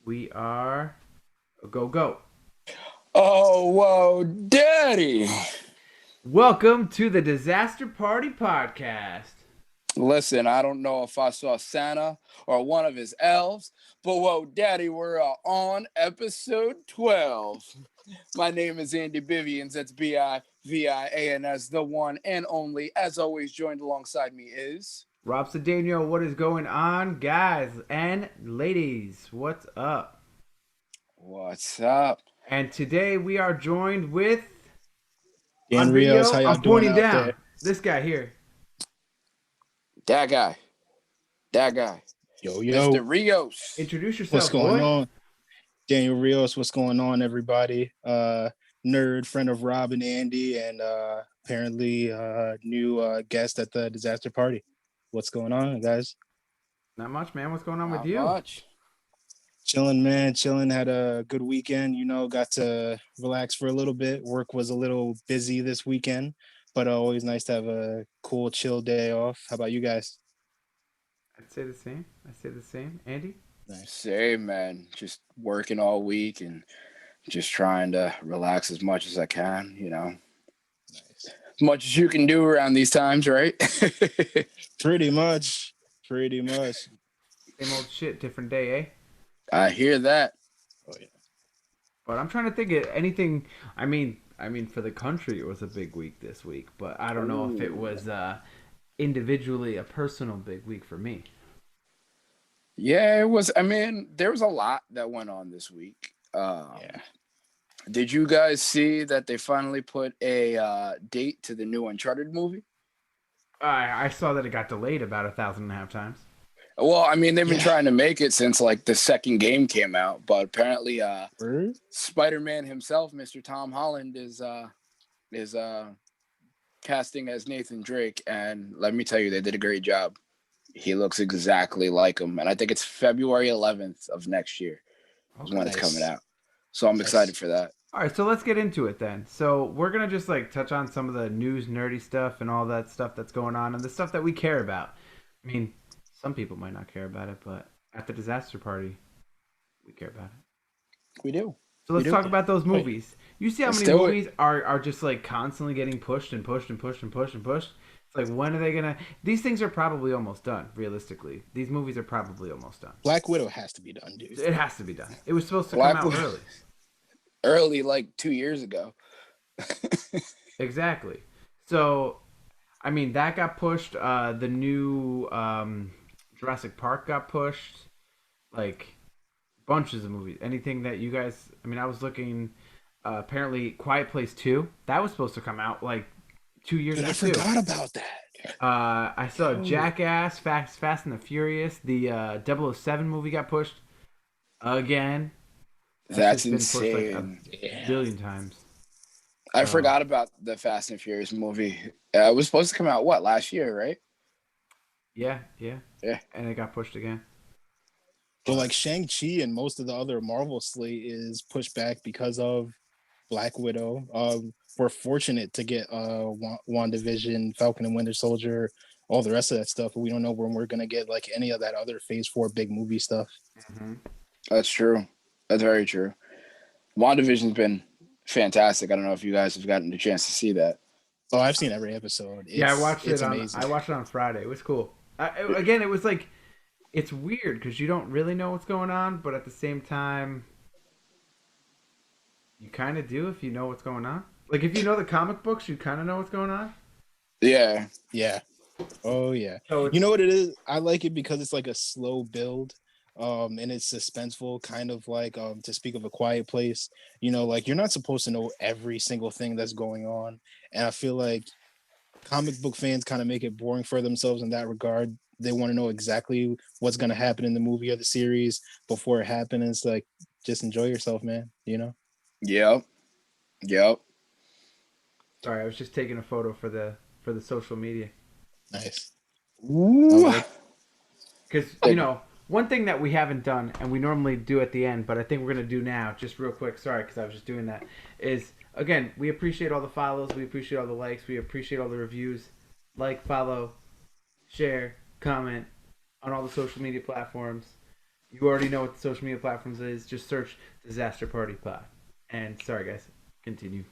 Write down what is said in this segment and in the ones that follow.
We are go go. Oh, whoa, daddy. Welcome to the Disaster Party Podcast. Listen, I don't know if I saw Santa or one of his elves, but whoa, daddy, we're on episode 12. My name is Andy Bivians. That's Bivians, the one and only. As always, joined alongside me is. Rob Cedeno, what is going on, guys and ladies? What's up? What's up? And today we are joined with Dan on Rios, video. how y'all I'm doing pointing out down. there? This guy here. That guy. That guy. Yo, Mr. yo, Rios. Introduce what's yourself, going boy. on? Daniel Rios, what's going on, everybody? Nerd, friend of Rob and Andy, and apparently new guest at the disaster party. What's going on, guys? Not much, man. What's going on with Not you? much. Chilling, man. Chilling. Had a good weekend. Got to relax for a little bit. Work was a little busy this weekend, but always nice to have a cool, chill day off. How about you guys? I'd say the same. Andy? Nice. Same, man. Just working all week and just trying to relax as much as I can, Nice. as much as you can do around these times, right? Pretty much. Pretty much. Same old shit, different day, eh? I hear that. Oh yeah. But I'm trying to think of anything. I mean, for the country, it was a big week this week. But I don't know if it was individually a personal big week for me. Yeah, it was. I mean, there was a lot that went on this week. Yeah. Did you guys see that they finally put a date to the new Uncharted movie? I saw that it got delayed about 1,500 times. Well, I mean, they've been Yeah. trying to make it since like the second game came out, but apparently, Word? Spider-Man himself, Mr. Tom Holland, is casting as Nathan Drake, and let me tell you, they did a great job. He looks exactly like him, and I think it's February 11th of next year is when it's coming Nice. out. So I'm Nice. excited for that. All right, so let's get into it then. So we're gonna just like touch on some of the news, nerdy stuff, and all that stuff that's going on, and the stuff that we care about. I mean, some people might not care about it, but at the disaster party, we care about it. We do. So let's do. talk about those Wait. movies. You see how Let's many do it. movies are just like constantly getting pushed and pushed and pushed and pushed and pushed. It's like, when are they gonna? These things are probably almost done. Realistically, these movies are probably almost done. Black Widow has to be done, dude. It has to be done. It was supposed to Black come out Widow. early. Early, like 2 years ago. Exactly. So, I mean, that got pushed. The new Jurassic Park got pushed. Like, bunches of movies. Anything that you guys. I mean, I was looking. Apparently, Quiet Place 2. That was supposed to come out like 2 years Dude, ago, I too. forgot about that. I saw Yo. Jackass, Fast and the Furious. The 007 movie got pushed again. That's shit's been pushed like insane. a billion times. I forgot about the Fast and Furious movie. It was supposed to come out, what, last year, right? Yeah. Yeah. And it got pushed again. But like Shang-Chi and most of the other Marvel slate is pushed back because of Black Widow. We're fortunate to get WandaVision, Falcon and Winter Soldier, all the rest of that stuff, but we don't know when we're gonna get like any of that other Phase 4 big movie stuff. Mm-hmm. That's true. That's very true. WandaVision's been fantastic. I don't know if you guys have gotten the chance to see that. Oh, I've seen every episode. Yeah, I watched it's it on. amazing. I watched it on Friday. It was cool. Again, it was like, it's weird because you don't really know what's going on, but at the same time, you kind of do if you know what's going on. Like, if you know the comic books, you kind of know what's going on. Yeah. Yeah. Oh yeah. So it's, You know what it is? I like it because it's like a slow build. And it's suspenseful, kind of like to speak of A Quiet Place. Like you're not supposed to know every single thing that's going on. And I feel like comic book fans kind of make it boring for themselves in that regard. They want to know exactly what's gonna happen in the movie or the series before it happens. It's like just enjoy yourself, man. Yep. sorry, I was just taking a photo for the social media. Nice. Ooh. Because, one thing that we haven't done, and we normally do at the end, but I think we're going to do now, just real quick, sorry, because I was just doing that, is, again, we appreciate all the follows, we appreciate all the likes, we appreciate all the reviews. Like, follow, share, comment on all the social media platforms. You already know what the social media platforms is. Just search Disaster Party Pod. And sorry, guys. Continue.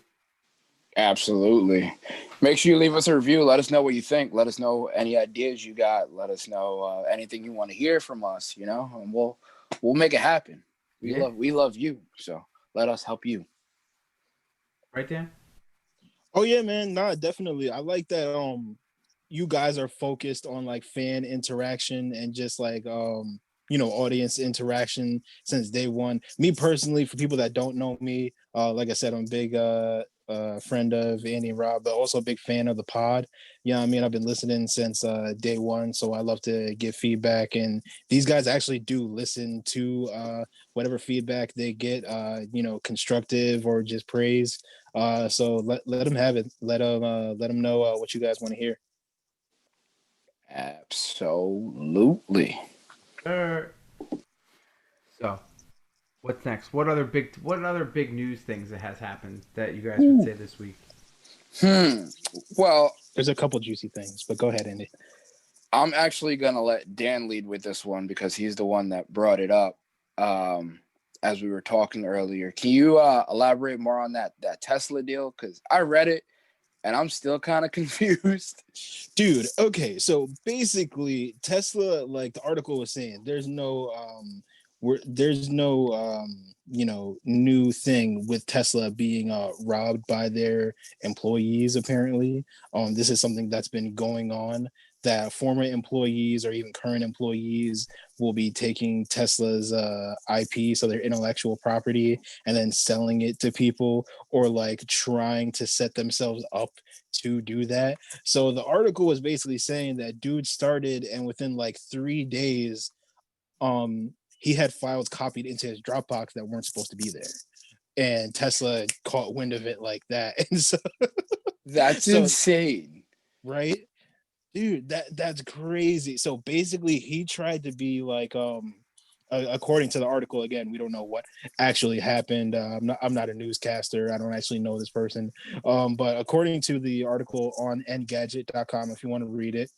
Absolutely. Make sure you leave us a review. Let us know what you think. Let us know any ideas you got. Let us know anything you want to hear from us. And we'll make it happen. Yeah. We love you. So let us help you. Right, Dan? Oh yeah, man. Nah, definitely. I like that you guys are focused on like fan interaction and just like audience interaction since day one. Me personally, for people that don't know me, like I said, I'm a big friend of Andy and Rob, but also a big fan of the pod. I mean, I've been listening since day one, so I love to give feedback, and these guys actually do listen to whatever feedback they get, constructive or just praise. So let them have it. Let them know what you guys want to hear. Absolutely. So, what's next? What other big news things that has happened that you guys would say this week? Well, there's a couple juicy things, but go ahead, Andy. I'm actually gonna let Dan lead with this one because he's the one that brought it up as we were talking earlier. Can you elaborate more on that Tesla deal? Because I read it and I'm still kind of confused. Dude, okay, so basically Tesla, like the article was saying, there's no new thing with Tesla being robbed by their employees. Apparently, this is something that's been going on, that former employees or even current employees will be taking Tesla's IP, so their intellectual property, and then selling it to people, or like trying to set themselves up to do that. So the article was basically saying that dude started, and within like 3 days, he had files copied into his Dropbox that weren't supposed to be there, and Tesla caught wind of it like that. And so that's insane, right, dude? That's crazy. So basically, he tried to be like, according to the article, again, we don't know what actually happened. I'm not a newscaster. I don't actually know this person, but according to the article on Engadget.com, if you want to read it,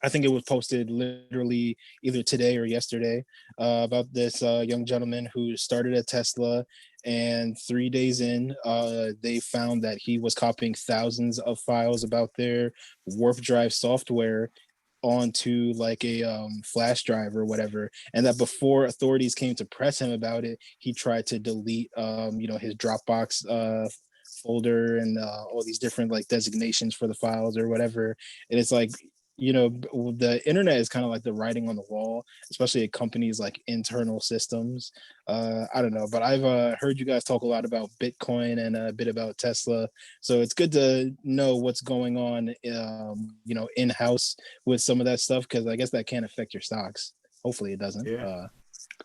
I think it was posted literally either today or yesterday, about this young gentleman who started at Tesla, and 3 days in, they found that he was copying thousands of files about their warp drive software onto like a flash drive or whatever, and that before authorities came to press him about it, he tried to delete his Dropbox folder and all these different like designations for the files or whatever. And it's like, the internet is kind of like the writing on the wall, especially at companies like internal systems. I don't know, but I've heard you guys talk a lot about Bitcoin and a bit about Tesla, so it's good to know what's going on in house with some of that stuff, because I guess that can affect your stocks. Hopefully it doesn't. Yeah.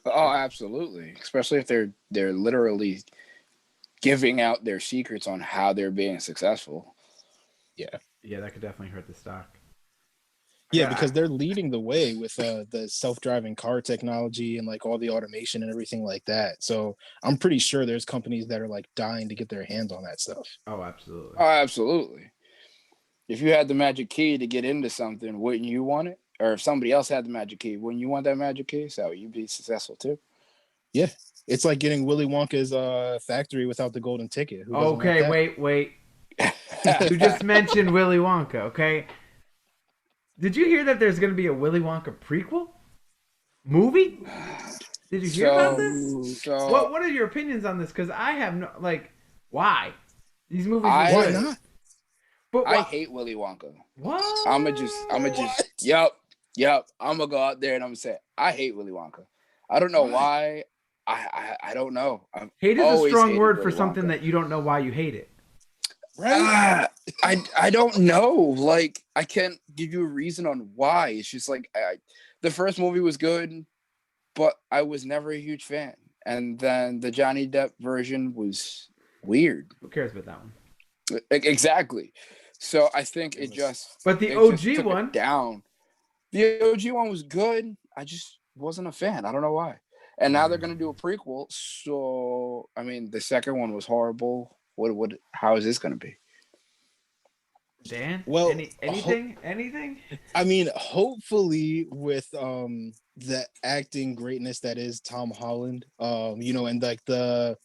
Oh, absolutely. Especially if they're literally giving out their secrets on how they're being successful. Yeah, that could definitely hurt the stock. Yeah, because they're leading the way with the self-driving car technology and like all the automation and everything like that. So I'm pretty sure there's companies that are like dying to get their hands on that stuff. Oh, absolutely. Oh, absolutely. If you had the magic key to get into something, wouldn't you want it? Or if somebody else had the magic key, wouldn't you want that magic key? So you'd be successful too. Yeah, it's like getting Willy Wonka's factory without the golden ticket. Who doesn't Okay, want wait. You just mentioned Willy Wonka, okay? Did you hear that there's going to be a Willy Wonka prequel movie? Did you hear about this? What are your opinions on this? Because I have no, like, why? These movies are Why good. not? But I hate Willy Wonka. What? I'ma just yep. I'm gonna go out there and I'm gonna say I hate Willy Wonka. I don't know why. I don't know. Hate is a strong word for something that you don't know why you hate it. Right? I don't know. Like, I can't give you a reason on why. It's just like the first movie was good, but I was never a huge fan. And then the Johnny Depp version was weird. Who cares about that one? Exactly. So I think it just. But the OG one down. The OG one was good. I just wasn't a fan. I don't know why. And now they're gonna do a prequel. So I mean, the second one was horrible. How is this gonna be? Dan, Well, anything? I mean, hopefully with the acting greatness that is Tom Holland, and like the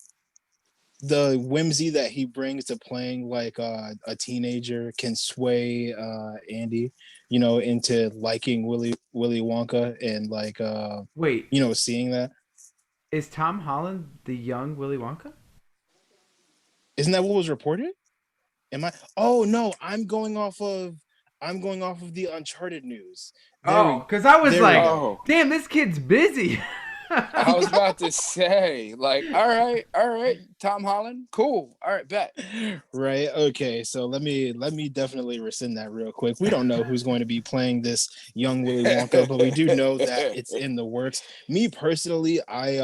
whimsy that he brings to playing like a teenager can sway Andy, into liking Willy Wonka and like Wait, seeing that. is Tom Holland the young Willy Wonka? Isn't that what was reported? Am I? Oh no, I'm going off of the Uncharted news. There Oh, we because I was there we like, go. Oh, damn, this kid's busy. I was about to say, like, all right, Tom Holland, cool, all right, bet. Right. Okay. So let me definitely rescind that real quick. We don't know who's going to be playing this young Willy Wonka, but we do know that it's in the works. Me personally, I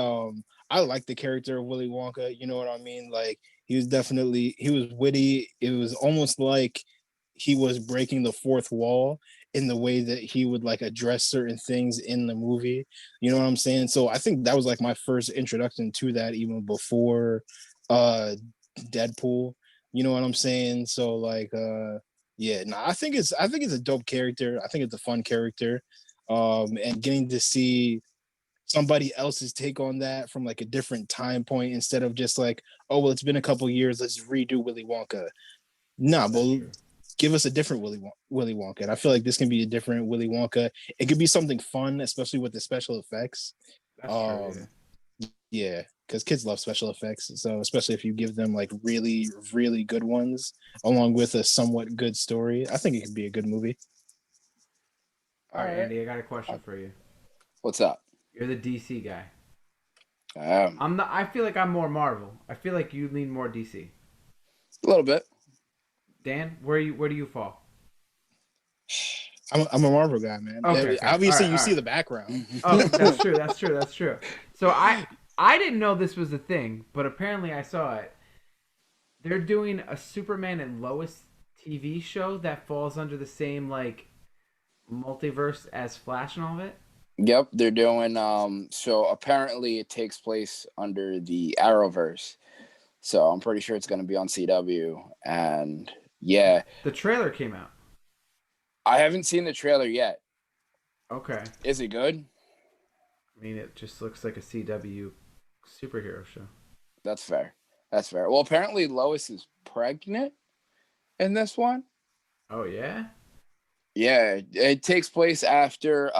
like the character of Willy Wonka. You know what I mean? Like he was witty. It was almost like he was breaking the fourth wall in the way that he would like address certain things in the movie. You know what I'm saying? So I think that was like my first introduction to that, even before uh Deadpool. You know what I'm saying? So like yeah, no, I think it's a dope character. I think it's a fun character. And getting to see somebody else's take on that from like a different time point instead of just like, oh well, it's been a couple years, let's redo Willy Wonka. Nah, That's but true. give us a different Willy Wonka. And I feel like this can be a different Willy Wonka. It could be something fun, especially with the special effects. That's true. Um, yeah, because kids love special effects. So especially if you give them like really, really good ones, along with a somewhat good story, I think it could be a good movie. All All right, right, Andy, I got a question for you. what's up? You're the DC guy. Um, I'm not. I feel like I'm more Marvel. I feel like you lean more DC. a little bit. Dan, where do you fall? I'm a Marvel guy, man. Okay, okay. All Obviously, right, you all see right. the background. Oh, that's true. That's true. That's true. So I didn't know this was a thing, but apparently I saw it. They're doing a Superman and Lois TV show that falls under the same like multiverse as Flash and all of it. Yep, they're doing so apparently it takes place under the Arrowverse. So I'm pretty sure it's going to be on CW and yeah, The trailer came out. I haven't seen the trailer yet. Okay. Is it good? I mean, it just looks like a CW superhero show. That's fair. That's fair. Well, apparently Lois is pregnant in this one. Oh yeah. Yeah, it takes place after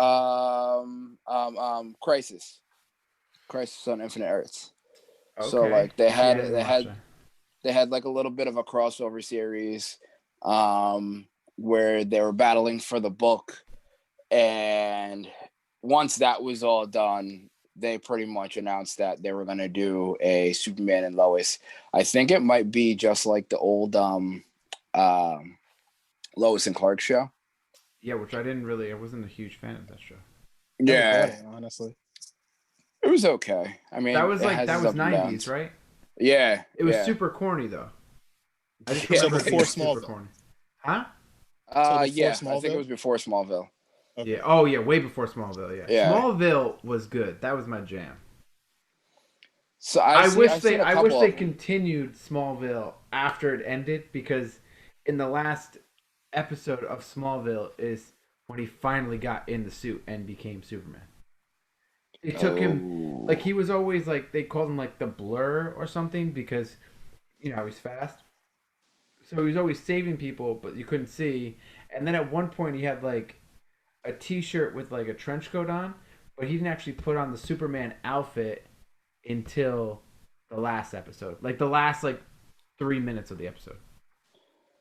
Crisis on Infinite Earths. So Okay. like they See, I had didn't they watch had that. they had like a little bit of a crossover series where they were battling for the book, and once that was all done, they pretty much announced that they were going to do a Superman and Lois. I think it might be just like the old Lois and Clark show. Yeah, which I didn't really. I wasn't a huge fan of that show. Never caught Yeah, it, honestly. it was okay. I mean, That was it like has that its was up and '90s, downs. right? Yeah, It was yeah. super corny though. I just Yeah, remember it before being super Smallville. corny. Huh? So before Yeah, I think it Smallville? was before Smallville. Okay. Yeah. Oh yeah, way before Smallville. Yeah. Yeah. Smallville was good. That was my jam. So I wish I've they seen a I couple wish of they them. continued Smallville after it ended because in the last episode of Smallville is when he finally got in the suit and became Superman. It took him like Oh. he was always like they called him like the Blur or something because he's fast. So he was always saving people, but you couldn't see. And then at one point he had like a T-shirt with like a trench coat on, but he didn't actually put on the Superman outfit until the last episode, like the last like 3 minutes of the episode.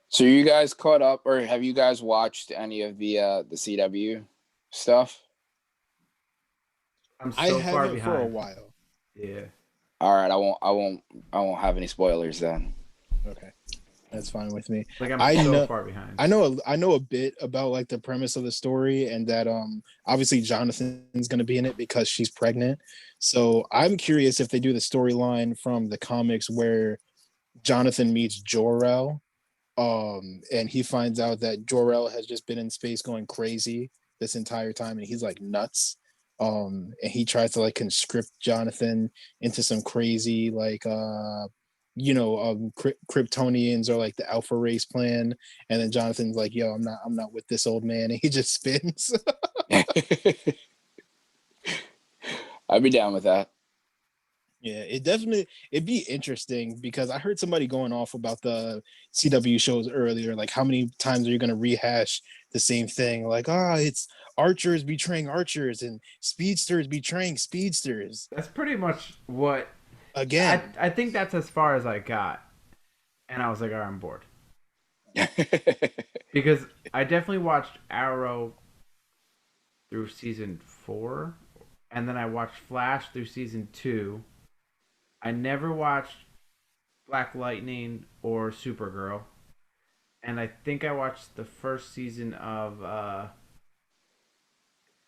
So you guys caught up, or have you guys watched any of the CW stuff? I'm I so far haven't for a behind. while. Yeah. All right, I won't have any spoilers then. Okay. That's fine with me. Like I'm I so know far behind. I know a bit about like the premise of the story and that obviously Jonathan's going to be in it because she's pregnant. So I'm curious if they do the storyline from the comics where Jonathan meets Jor-El and he finds out that Jor-El has just been in space going crazy this entire time and he's like nuts. And he tries to like conscript Jonathan into some crazy like Kryptonians are like the Alpha race plan, and then Jonathan's like, "Yo, I'm not with this old man," and he just spins. I'd be down with that. Yeah, it'd be interesting because I heard somebody going off about the CW shows earlier, like how many times are you going to rehash the same thing? Like, it's archers betraying archers and speedsters betraying speedsters That's pretty much what again. I think that's as far as I got, and I was like, all right, I'm bored because I definitely watched Arrow through season 4, and then I watched Flash through season 2. I never watched Black Lightning or Supergirl, and I think I watched the first season of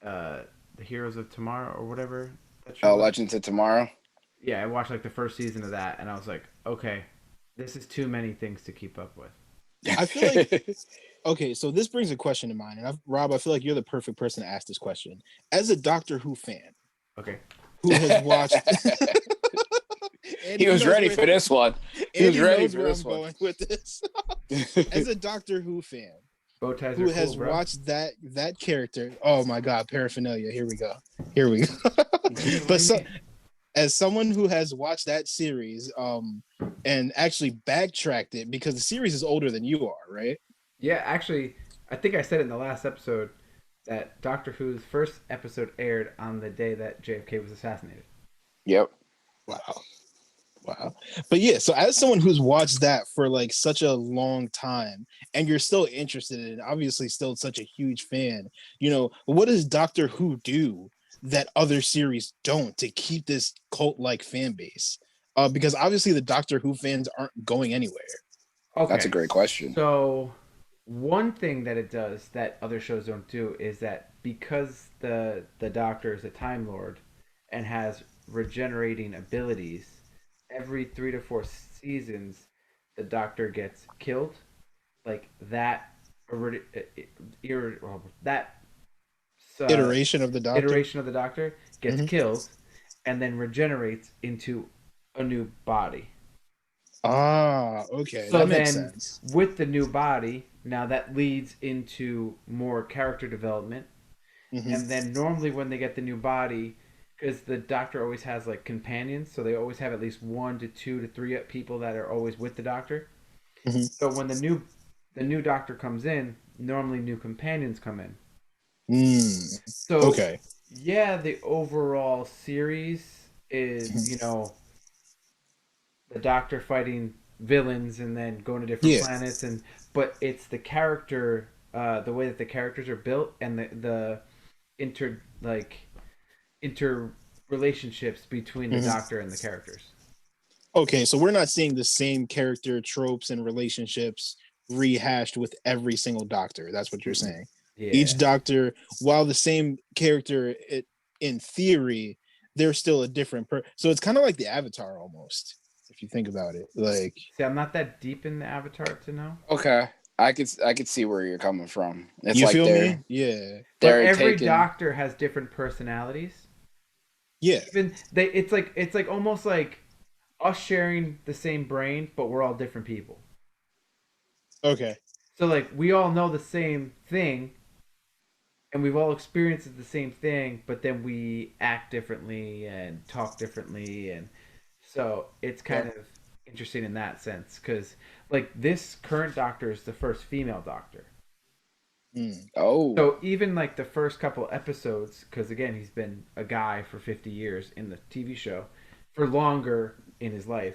the Heroes of Tomorrow or whatever that show was. Legends of Tomorrow. Yeah, I watched like the first season of that, and I was like, okay, this is too many things to keep up with. I feel like okay, so this brings a question to mind, and Rob, I feel like you're the perfect person to ask this question. As a Doctor Who fan Okay. who has watched, He was ready for this one. He was ready for this one. Going with this. As a Doctor Who fan Bowties who are has cool, bro. watched that character, oh my God, paraphernalia. Here we go. But as someone who has watched that series, and actually backtracked it because the series is older than you are, right? Yeah, actually, I think I said it in the last episode that Doctor Who's first episode aired on the day that JFK was assassinated. Yep. Wow. But yeah, so as someone who's watched that for like such a long time and you're still interested in it, obviously still such a huge fan, what does Doctor Who do that other series don't to keep this cult-like fan base? Because obviously the Doctor Who fans aren't going anywhere. Okay. That's a great question. So, one thing that it does that other shows don't do is that because the Doctor is a Time Lord and has regenerating abilities, every 3 to 4 seasons, the Doctor gets killed. Like that, Iteration of the Doctor. Iteration of the Doctor gets killed, and then regenerates into a new body. Okay. So that makes then, sense. with the new body, now that leads into more character development. And then normally when they get the new body, because the Doctor always has like companions, so they always have at least 1 to 2 to 3 people that are always with the Doctor. So when the new Doctor comes in, normally new companions come in. So okay. Yeah, the overall series is the Doctor fighting villains and then going to different planets, but it's the character, the way that the characters are built and the inter relationships between the Doctor and the characters. Okay, so we're not seeing the same character tropes and relationships rehashed with every single Doctor. That's what you're saying. Yeah. Each Doctor, while the same character, in theory, they're still a different so it's kind of like the Avatar almost, if you think about it. Like, see, I'm not that deep in the Avatar to know. Okay, I could see where you're coming from. It's you like feel me? Yeah. But every Doctor has different personalities. Yeah. It's like almost like us sharing the same brain, but we're all different people. Okay. So like we all know the same thing, and we've all experienced the same thing, but then we act differently and talk differently, and so it's kind of interesting in that sense because like this current Doctor is the first female Doctor. Oh. So even like the first couple episodes, because again he's been a guy for 50 years in the TV show, for longer in his life,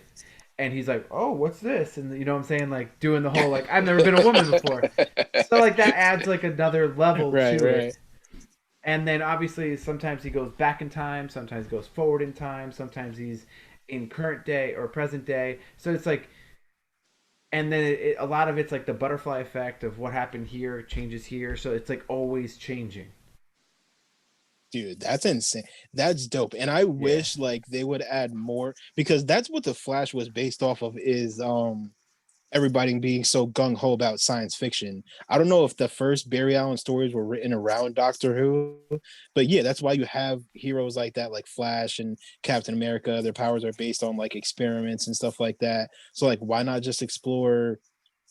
and he's like, oh, what's this? And you know what I'm saying, like doing the whole like I've never been a woman before. So like that adds like another level to it. And then obviously sometimes he goes back in time, sometimes he goes forward in time, sometimes he's in current day or present day. So it's like, and then a lot of it's like the butterfly effect of what happened here changes here. So it's like always changing. Dude, that's insane. That's dope. And I wish like they would add more, because that's what the Flash was based off of, is everybody being so gung ho about science fiction. I don't know if the first Barry Allen stories were written around Doctor Who, but yeah, that's why you have heroes like that, like Flash and Captain America. Their powers are based on like experiments and stuff like that. So like, why not just explore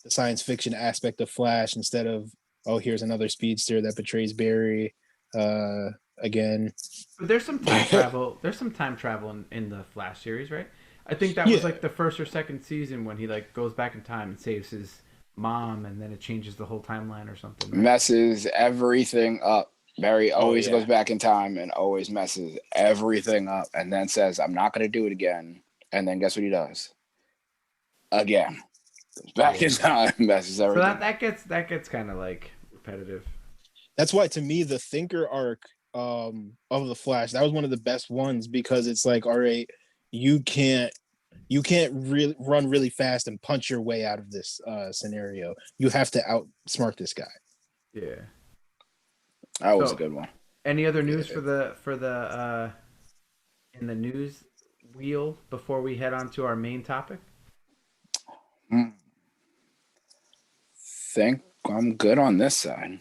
the science fiction aspect of Flash instead of, oh, here's another speedster that betrays Barry again. But there's some time travel. There's some time travel in the Flash series, right? I think that was Yeah. like the first or second season when he like goes back in time and saves his mom, and then it changes the whole timeline or something. Right? Messes everything up. Barry Oh always yeah. goes back in time and always messes everything up and then says, I'm not going to do it again. And then guess what he does? Again. Goes back in time, messes So everything. that gets kind of like repetitive. That's why to me the Thinker arc of the Flash, that was one of the best ones because it's like, all right, you can't really run really fast and punch your way out of this scenario. You have to outsmart this guy. Yeah. That was So- a good one. Any other news for the in the news wheel before we head on to our main topic? Think I'm good on this side.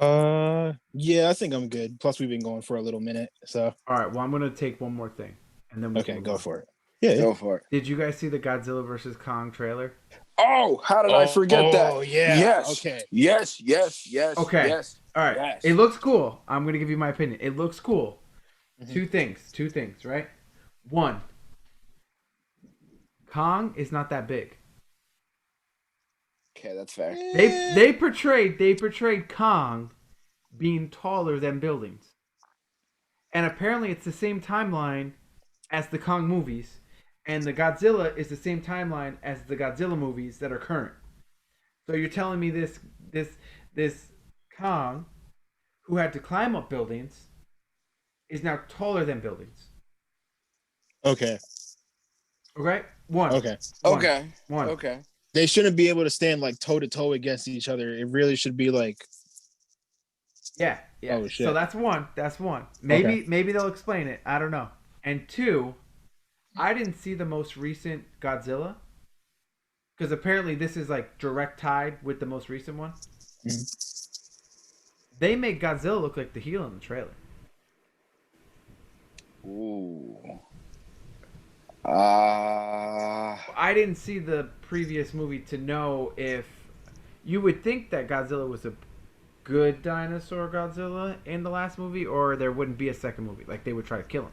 Yeah, I think I'm good. Plus we've been going for a little minute. So All right. Well, I'm gonna take one more thing, and then we okay, can go move on. for it. Yeah. Go for it. Did you guys see the Godzilla versus Kong trailer? Oh, how did I forget that? Oh yeah. Yes. Okay. Yes. Okay. Yes. All right. Yes. It looks cool. I'm gonna give you my opinion. It looks cool. Mhm. Two things, right? One, Kong is not that big. Okay, that's fair. They portrayed Kong being taller than buildings. And apparently it's the same timeline as the Kong movies, and the Godzilla is the same timeline as the Godzilla movies that are current. So you're telling me this Kong who had to climb up buildings is now taller than buildings. Okay. Okay? One. Okay. One. Okay. One. Okay. They shouldn't be able to stand like toe to toe against each other. It really should be like, Yeah. Oh, shit. So that's one. That's one. Maybe they'll explain it. I don't know. And two, I didn't see the most recent Godzilla because apparently this is like direct tied with the most recent one. They make Godzilla look like the heel in the trailer. Ooh. I didn't see the previous movie to know if you would think that Godzilla was a good dinosaur Godzilla in the last movie, or there wouldn't be a second movie. Like they would try to kill him.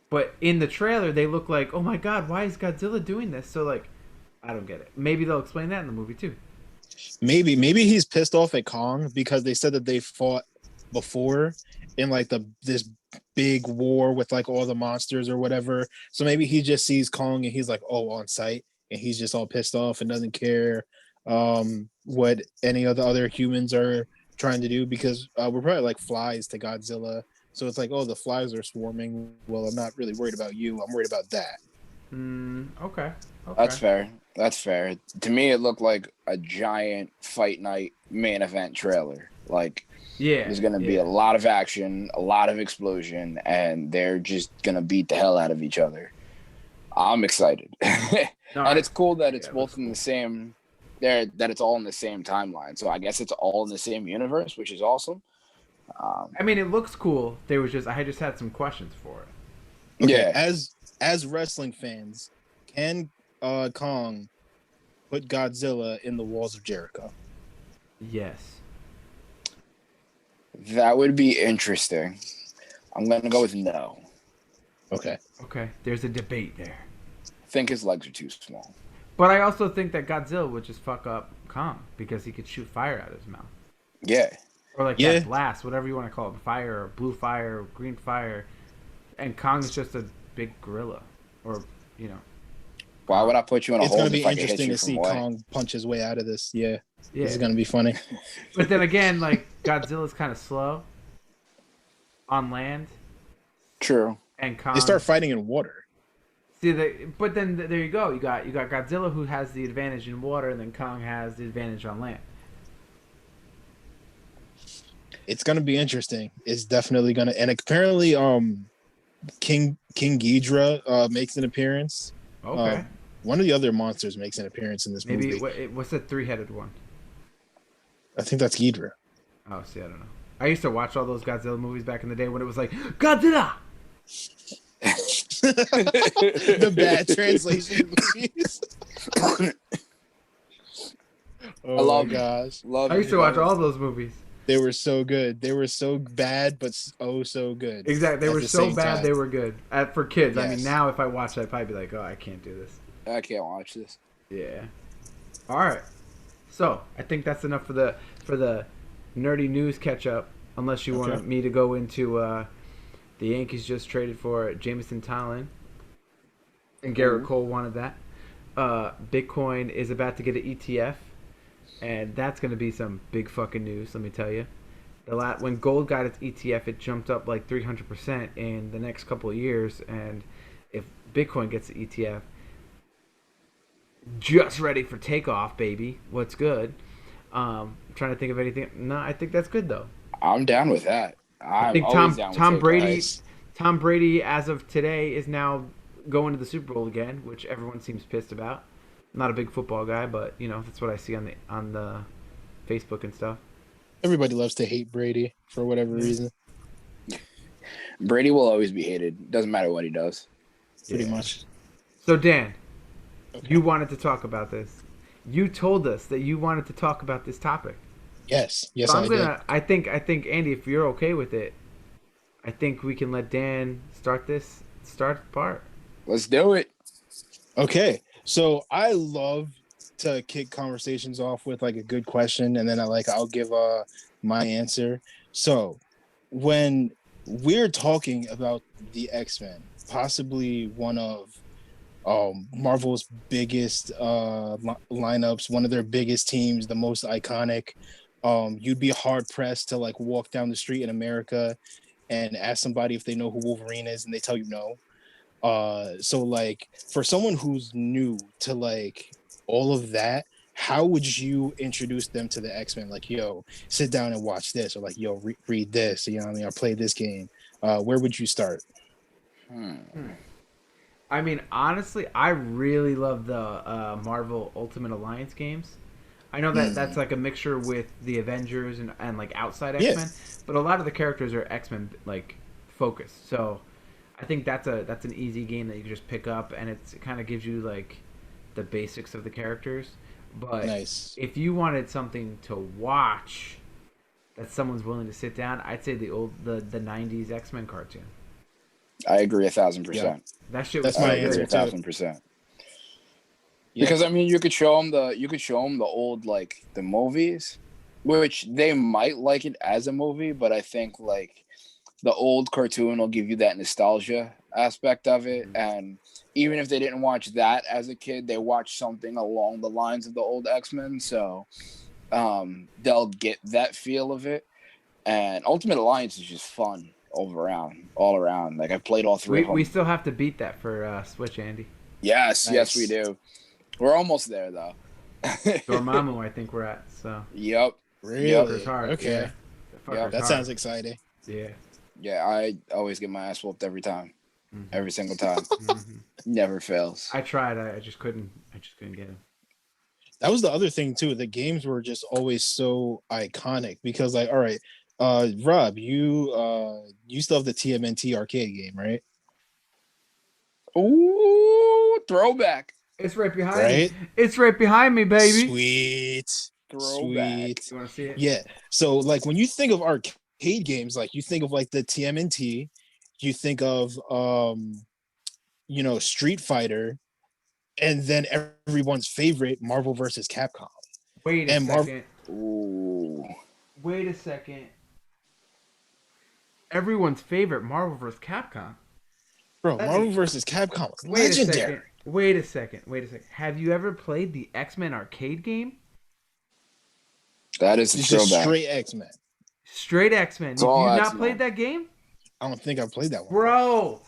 But in the trailer, they look like, oh my god, why is Godzilla doing this? So like, I don't get it. Maybe they'll explain that in the movie too. maybe he's pissed off at Kong because they said that they fought before in like this big war with like all the monsters or whatever. So maybe he just sees Kong and he's like, oh, on sight, and he's just all pissed off and doesn't care what any of the other humans are trying to do because we're probably like flies to Godzilla. So it's like, oh, the flies are swarming. Well, I'm not really worried about you. I'm worried about that. Okay. That's fair. That's fair. To me, it looked like a giant fight night main event trailer. Like, Yeah. there's going to be a lot of action, a lot of explosion, and they're just going to beat the hell out of each other. I'm excited. No, And it's cool that it's yeah, both that's in cool. the same, that it's all in the same timeline. So I guess it's all in the same universe, which is awesome. I mean, it looks cool. I just had some questions for it. Okay, Yeah. as wrestling fans, can Kong put Godzilla in the walls of Jericho? Yes. That would be interesting. I'm going to go with no. Okay. Okay. There's a debate there. I think his legs are too small. But I also think that Godzilla would just fuck up Kong because he could shoot fire out of his mouth. Yeah. Or like Yeah. that blast, whatever you want to call it, fire or blue fire or green fire. And Kong's just a big gorilla. Or, you know. Why would I put you in a It's hole going to if be I could hit interesting you to from see away? Kong punch his way out of this. Yeah. Yeah. This is going to be funny. But then again, like, Godzilla's kind of slow on land. True. And Kong... They start fighting in water. See, but then there you go. You got Godzilla who has the advantage in water, and then Kong has the advantage on land. It's going to be interesting. It's definitely going to. And apparently, King Ghidorah makes an appearance. Okay. One of the other monsters makes an appearance in this Maybe movie. what's the three-headed one? I think that's Ghidorah. Oh, see, I don't know. I used to watch all those Godzilla movies back in the day when it was like Godzilla. The bad translation movies. Oh I love my gosh. Love I used to watch all those movies. They were so good. They were so bad, but oh so good. Exactly, they at were the so same bad time. they were good. For kids, I mean, Yes. now if I watch that, I'd probably be like, oh, I can't do this. I can't watch this. Yeah. All right. So I think that's enough for the nerdy news catch up. Unless you Okay. want me to go into the Yankees just traded for Jameson Tallon, and Garrett Cole wanted that. Bitcoin is about to get an ETF, and that's going to be some big fucking news. Let me tell you. When gold got its ETF, it jumped up like 300% in the next couple of years, and if Bitcoin gets the ETF, just ready for takeoff, baby. What's good? Trying to think of anything. No, I think that's good though. I'm down with that. I I'm think always down with Tom takeoff. Brady, Nice. Tom Brady, as of today, is now going to the Super Bowl again, which everyone seems pissed about. I'm not a big football guy, but you know that's what I see on the Facebook and stuff. Everybody loves to hate Brady for whatever reason. Brady will always be hated. Doesn't matter what he does. Pretty Yeah. much. So Dan, Okay. you wanted to talk about this. You told us that you wanted to talk about this topic. Yes. Yes, So I did. I think Andy, if you're okay with it, I think we can let Dan start the part. Let's do it. Okay. So I love to kick conversations off with like a good question, and then I'll give my answer. So when we're talking about the X-Men, possibly one of Marvel's biggest lineups, one of their biggest teams, the most iconic. You'd be hard pressed to like walk down the street in America and ask somebody if they know who Wolverine is, and they tell you no. So like for someone who's new to like all of that, how would you introduce them to the X-Men? Like, yo, sit down and watch this, or like, yo, read this. You know what I mean? Or play this game. Where would you start? I mean, honestly, I really love the Marvel Ultimate Alliance games. I know that that's like a mixture with the Avengers and like outside Yeah. X-Men, but a lot of the characters are X-Men like focused. So I think that's an easy game that you can just pick up, and it kind of gives you like the basics of the characters. But Nice. if you wanted something to watch that someone's willing to sit down, I'd say the 90s X-Men cartoon. I agree 1,000%. That shit That's was my I so agree answer, good. too. 1,000%. Yeah. Because I mean, you could show them the old like the movies, which they might like it as a movie, but I think like the old cartoon will give you that nostalgia aspect of it, and even if they didn't watch that as a kid, they watched something along the lines of the old X-Men, so they'll get that feel of it. And Ultimate Alliance is just fun all around. Like I played all three of them. We still have to beat that for Switch, Andy. Yes, Nice. we do. We're almost there though. Dormammu, I think we're at. So Yep. Really? fucker's hard. Okay. Yeah. The fucker's Yeah, That hard. sounds exciting. Yeah. Yeah, I always get my ass whooped every time. Every single time. Mhm. Never fails. I tried. I just couldn't. I just couldn't get him. That was the other thing too. The games were just always so iconic because like, all right, Rob, you still have the TMNT arcade game, right? Ooh, throwback. It's right behind Right? me. It's right behind me, baby. Sweet. Throwback. Sweet. You want to see it? Yeah. So like when you think of arcade games, like you think of like the TMNT, you think of Street Fighter, and then everyone's favorite Marvel versus Capcom. Wait a And second. Ooh. Wait a second. Everyone's favorite Marvel vs. Capcom. Bro, That Marvel is- versus Capcom is Wait legendary. a second. Wait a second. Wait a second. Have you ever played the X-Men arcade game? That is a It's just throwback. straight X-Men. Straight X-Men. It's You've all not X-Men. played that game? I don't think I played that one. Bro.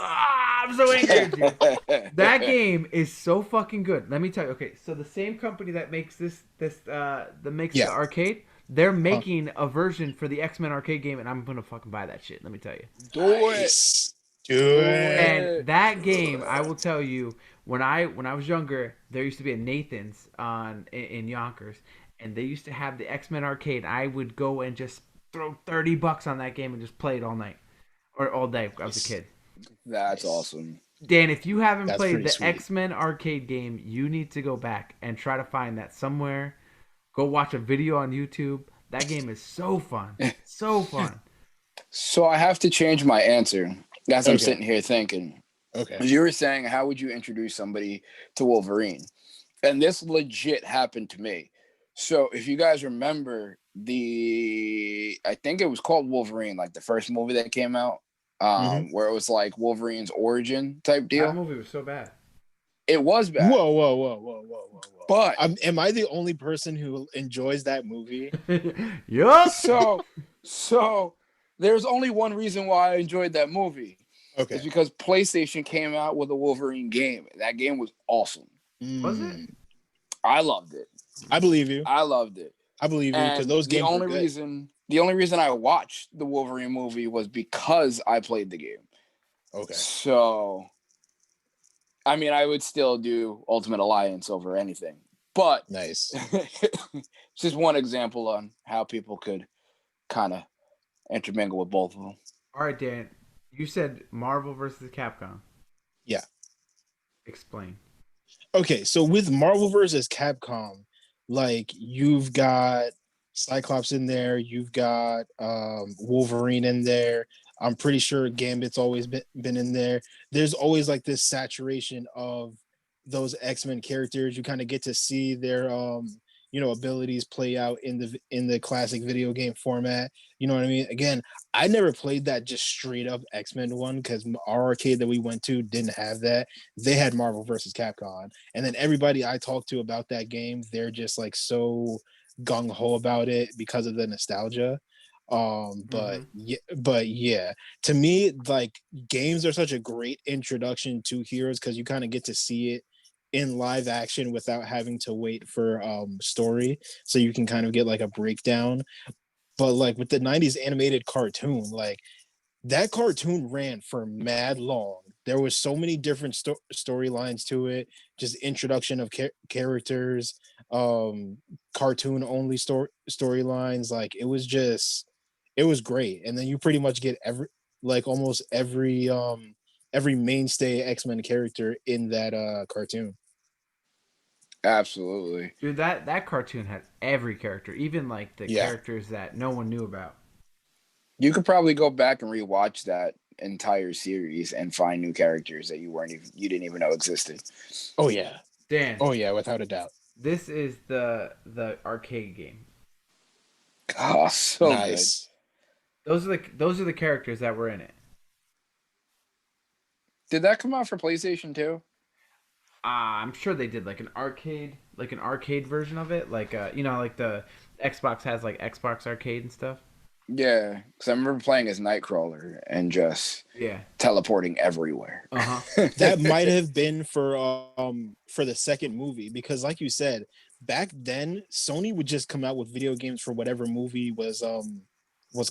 I'm so angry at you. That game is so fucking good. Let me tell you. Okay, so the same company that makes that makes Yeah. the arcade, they're making a version for the X-Men arcade game, and I'm gonna fucking buy that shit. Let me tell you. Do it. Nice. Do And it. that game, I will tell you, when I was younger, there used to be a Nathan's in Yonkers, and they used to have the X Men arcade. I would go and just throw $30 on that game and just play it all night or all day. I was a Nice. kid. That's Nice. awesome. Dan, if you haven't That's played pretty the sweet. X Men arcade game, you need to go back and try to find that somewhere. Go watch a video on YouTube. That game is so fun, so fun. So I have to change my answer as I'm Okay. sitting here thinking. Okay. As you were saying, how would you introduce somebody to Wolverine? And this legit happened to me. So if you guys remember I think it was called Wolverine, like the first movie that came out, Hmm. where it was like Wolverine's origin type That deal. movie was so bad. It was bad, Whoa, whoa, whoa, whoa, whoa, whoa, whoa. but Am I the only person who enjoys that movie? Yup. so there's only one reason why I enjoyed that movie. Okay. It's because PlayStation came out with a Wolverine game. That game was awesome. Was it? Mm. I loved it. I believe you. I loved it. I believe you because And those the games were only good. reason I watched the Wolverine movie was because I played the game. Okay. So I mean, I would still do Ultimate Alliance over anything. But Nice. it's just one example on how people could kind of intermingle with both of them. All right, Dan. You said Marvel versus Capcom. Yeah. Explain. Okay, so with Marvel versus Capcom, like you've got Cyclops in there, you've got Wolverine in there. I'm pretty sure Gambit's always been in there. There's always like this saturation of those X-Men characters. You kind of get to see their abilities play out in the classic video game format. You know what I mean? Again, I never played that just straight up X-Men one because our arcade that we went to didn't have that. They had Marvel versus Capcom. And then everybody I talked to about that game, they're just like so gung ho about it because of the nostalgia. But yeah, to me, like games are such a great introduction to heroes because you kind of get to see it in live action without having to wait for story, so you can kind of get like a breakdown. But like with the 90s animated cartoon, like that cartoon ran for mad long. There was so many different storylines to it, just introduction of characters, um cartoon only storylines. Like it was great. And then you pretty much get almost every mainstay X-Men character in that cartoon. Absolutely. Dude, that cartoon had every character, even like the Yeah. characters that no one knew about. You could probably go back and rewatch that entire series and find new characters that you didn't even know existed. Oh yeah. Dan, Oh yeah, without a doubt. this is the arcade game. Oh, so good. Nice. Those are the characters that were in it. Did that come out for PlayStation 2? I'm sure they did like an arcade version of it, like like the Xbox has like Xbox Arcade and stuff. Yeah, because I remember playing as Nightcrawler and just Yeah. teleporting everywhere. Uh huh. That might have been for the second movie because like you said, back then Sony would just come out with video games for whatever movie was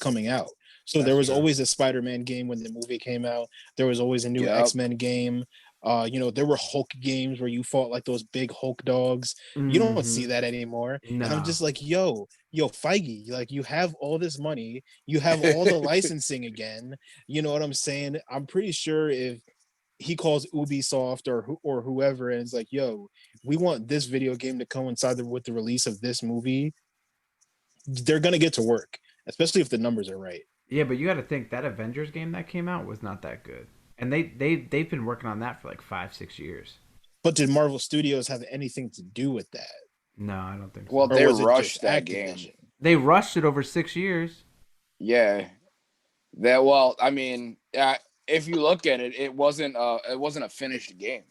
coming out. So there That's was true. always a Spider-Man game when the movie came out. There was always a new Yep. X-Men game. There were Hulk games where you fought like those big Hulk dogs. You don't see that anymore. And I'm No. just like, yo, Feige, like you have all this money, you have all the licensing again. You know what I'm saying? I'm pretty sure if he calls Ubisoft or whoever and it's like, yo, we want this video game to coincide with the release of this movie, they're gonna get to work, especially if the numbers are right. Yeah, but you got to think that Avengers game that came out was not that good, and they've been working on that for like 5-6 years. But did Marvel Studios have anything to do with that? No, I don't think so. Well, Or they was it rushed just that Activision? game. They rushed it over 6 years. Yeah. I mean, if you look at it, it wasn't a finished game,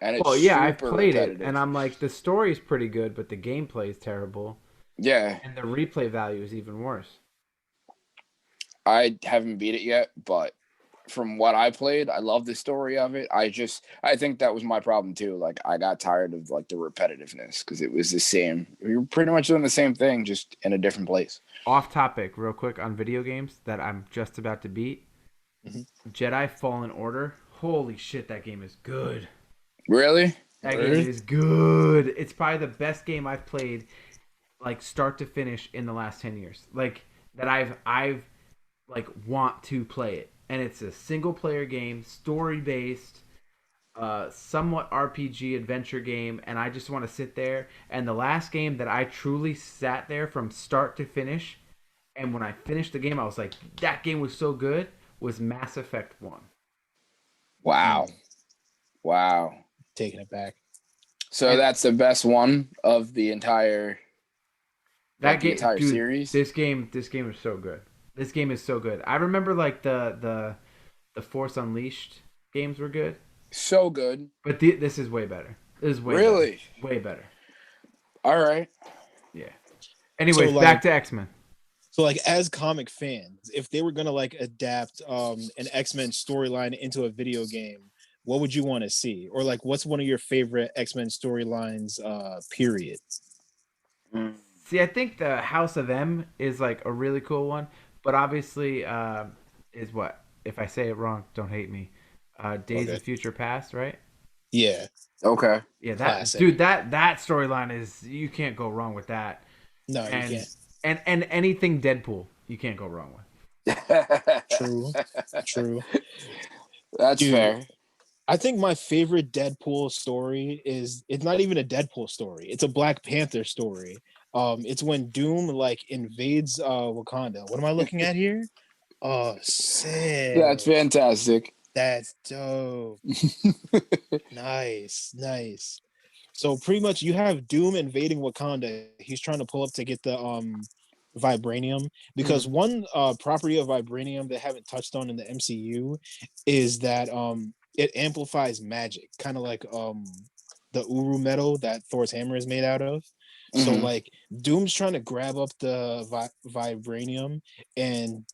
and it's Well, yeah, I've super played it, repetitive. and I'm like, the story's pretty good, but the gameplay is terrible, Yeah, and the replay value is even worse. I haven't beat it yet, but from what I played, I love the story of it. I think that was my problem too. Like I got tired of like the repetitiveness because it was the same. We were pretty much doing the same thing, just in a different place. Off topic, real quick on video games that I'm just about to beat. Mhm. Jedi Fallen Order. Holy shit, that game is good. Really? That Word? game is good. It's probably the best game I've played, like start to finish, in the last 10 years. Like that I've like want to play it, and it's a single player game, story based, somewhat RPG adventure game, and I just want to sit there. And the last game that I truly sat there from start to finish, and when I finished the game, I was like, that game was so good. Was Mass Effect 1. Wow. Wow. Taking it back. So And that's the best one of the entire, that the game, entire dude, series. this game is so good. This game is so good. I remember like the Force Unleashed games were good, So good. but this is way better. This is way Really? better. Way better. All right. Yeah. Anyways, like- back to X-Men. So like as comic fans, if they were gonna like adapt an X-Men storyline into a video game, what would you want to see? Or like what's one of your favorite X-Men storylines, period? Mm. See, I think the House of M is like a really cool one, but obviously is what? If I say it wrong, don't hate me. Days Okay. of Future Past, right? Yeah. Okay. Yeah, Classic. that storyline is, you can't go wrong with that. No, And you can't. and anything Deadpool, you can't go wrong with. True. True. That's Dude. fair. I think my favorite Deadpool story is, it's not even a Deadpool story. It's a Black Panther story. It's when Doom like invades Wakanda. What am I looking at here? Oh, sick. That's fantastic. That's dope. Nice, nice. So pretty much you have Doom invading Wakanda. He's trying to pull up to get the vibranium, because one property of vibranium they haven't touched on in the MCU is that it amplifies magic, kind of like the Uru metal that Thor's hammer is made out of. So Mhm. like Doom's trying to grab up the vibranium, and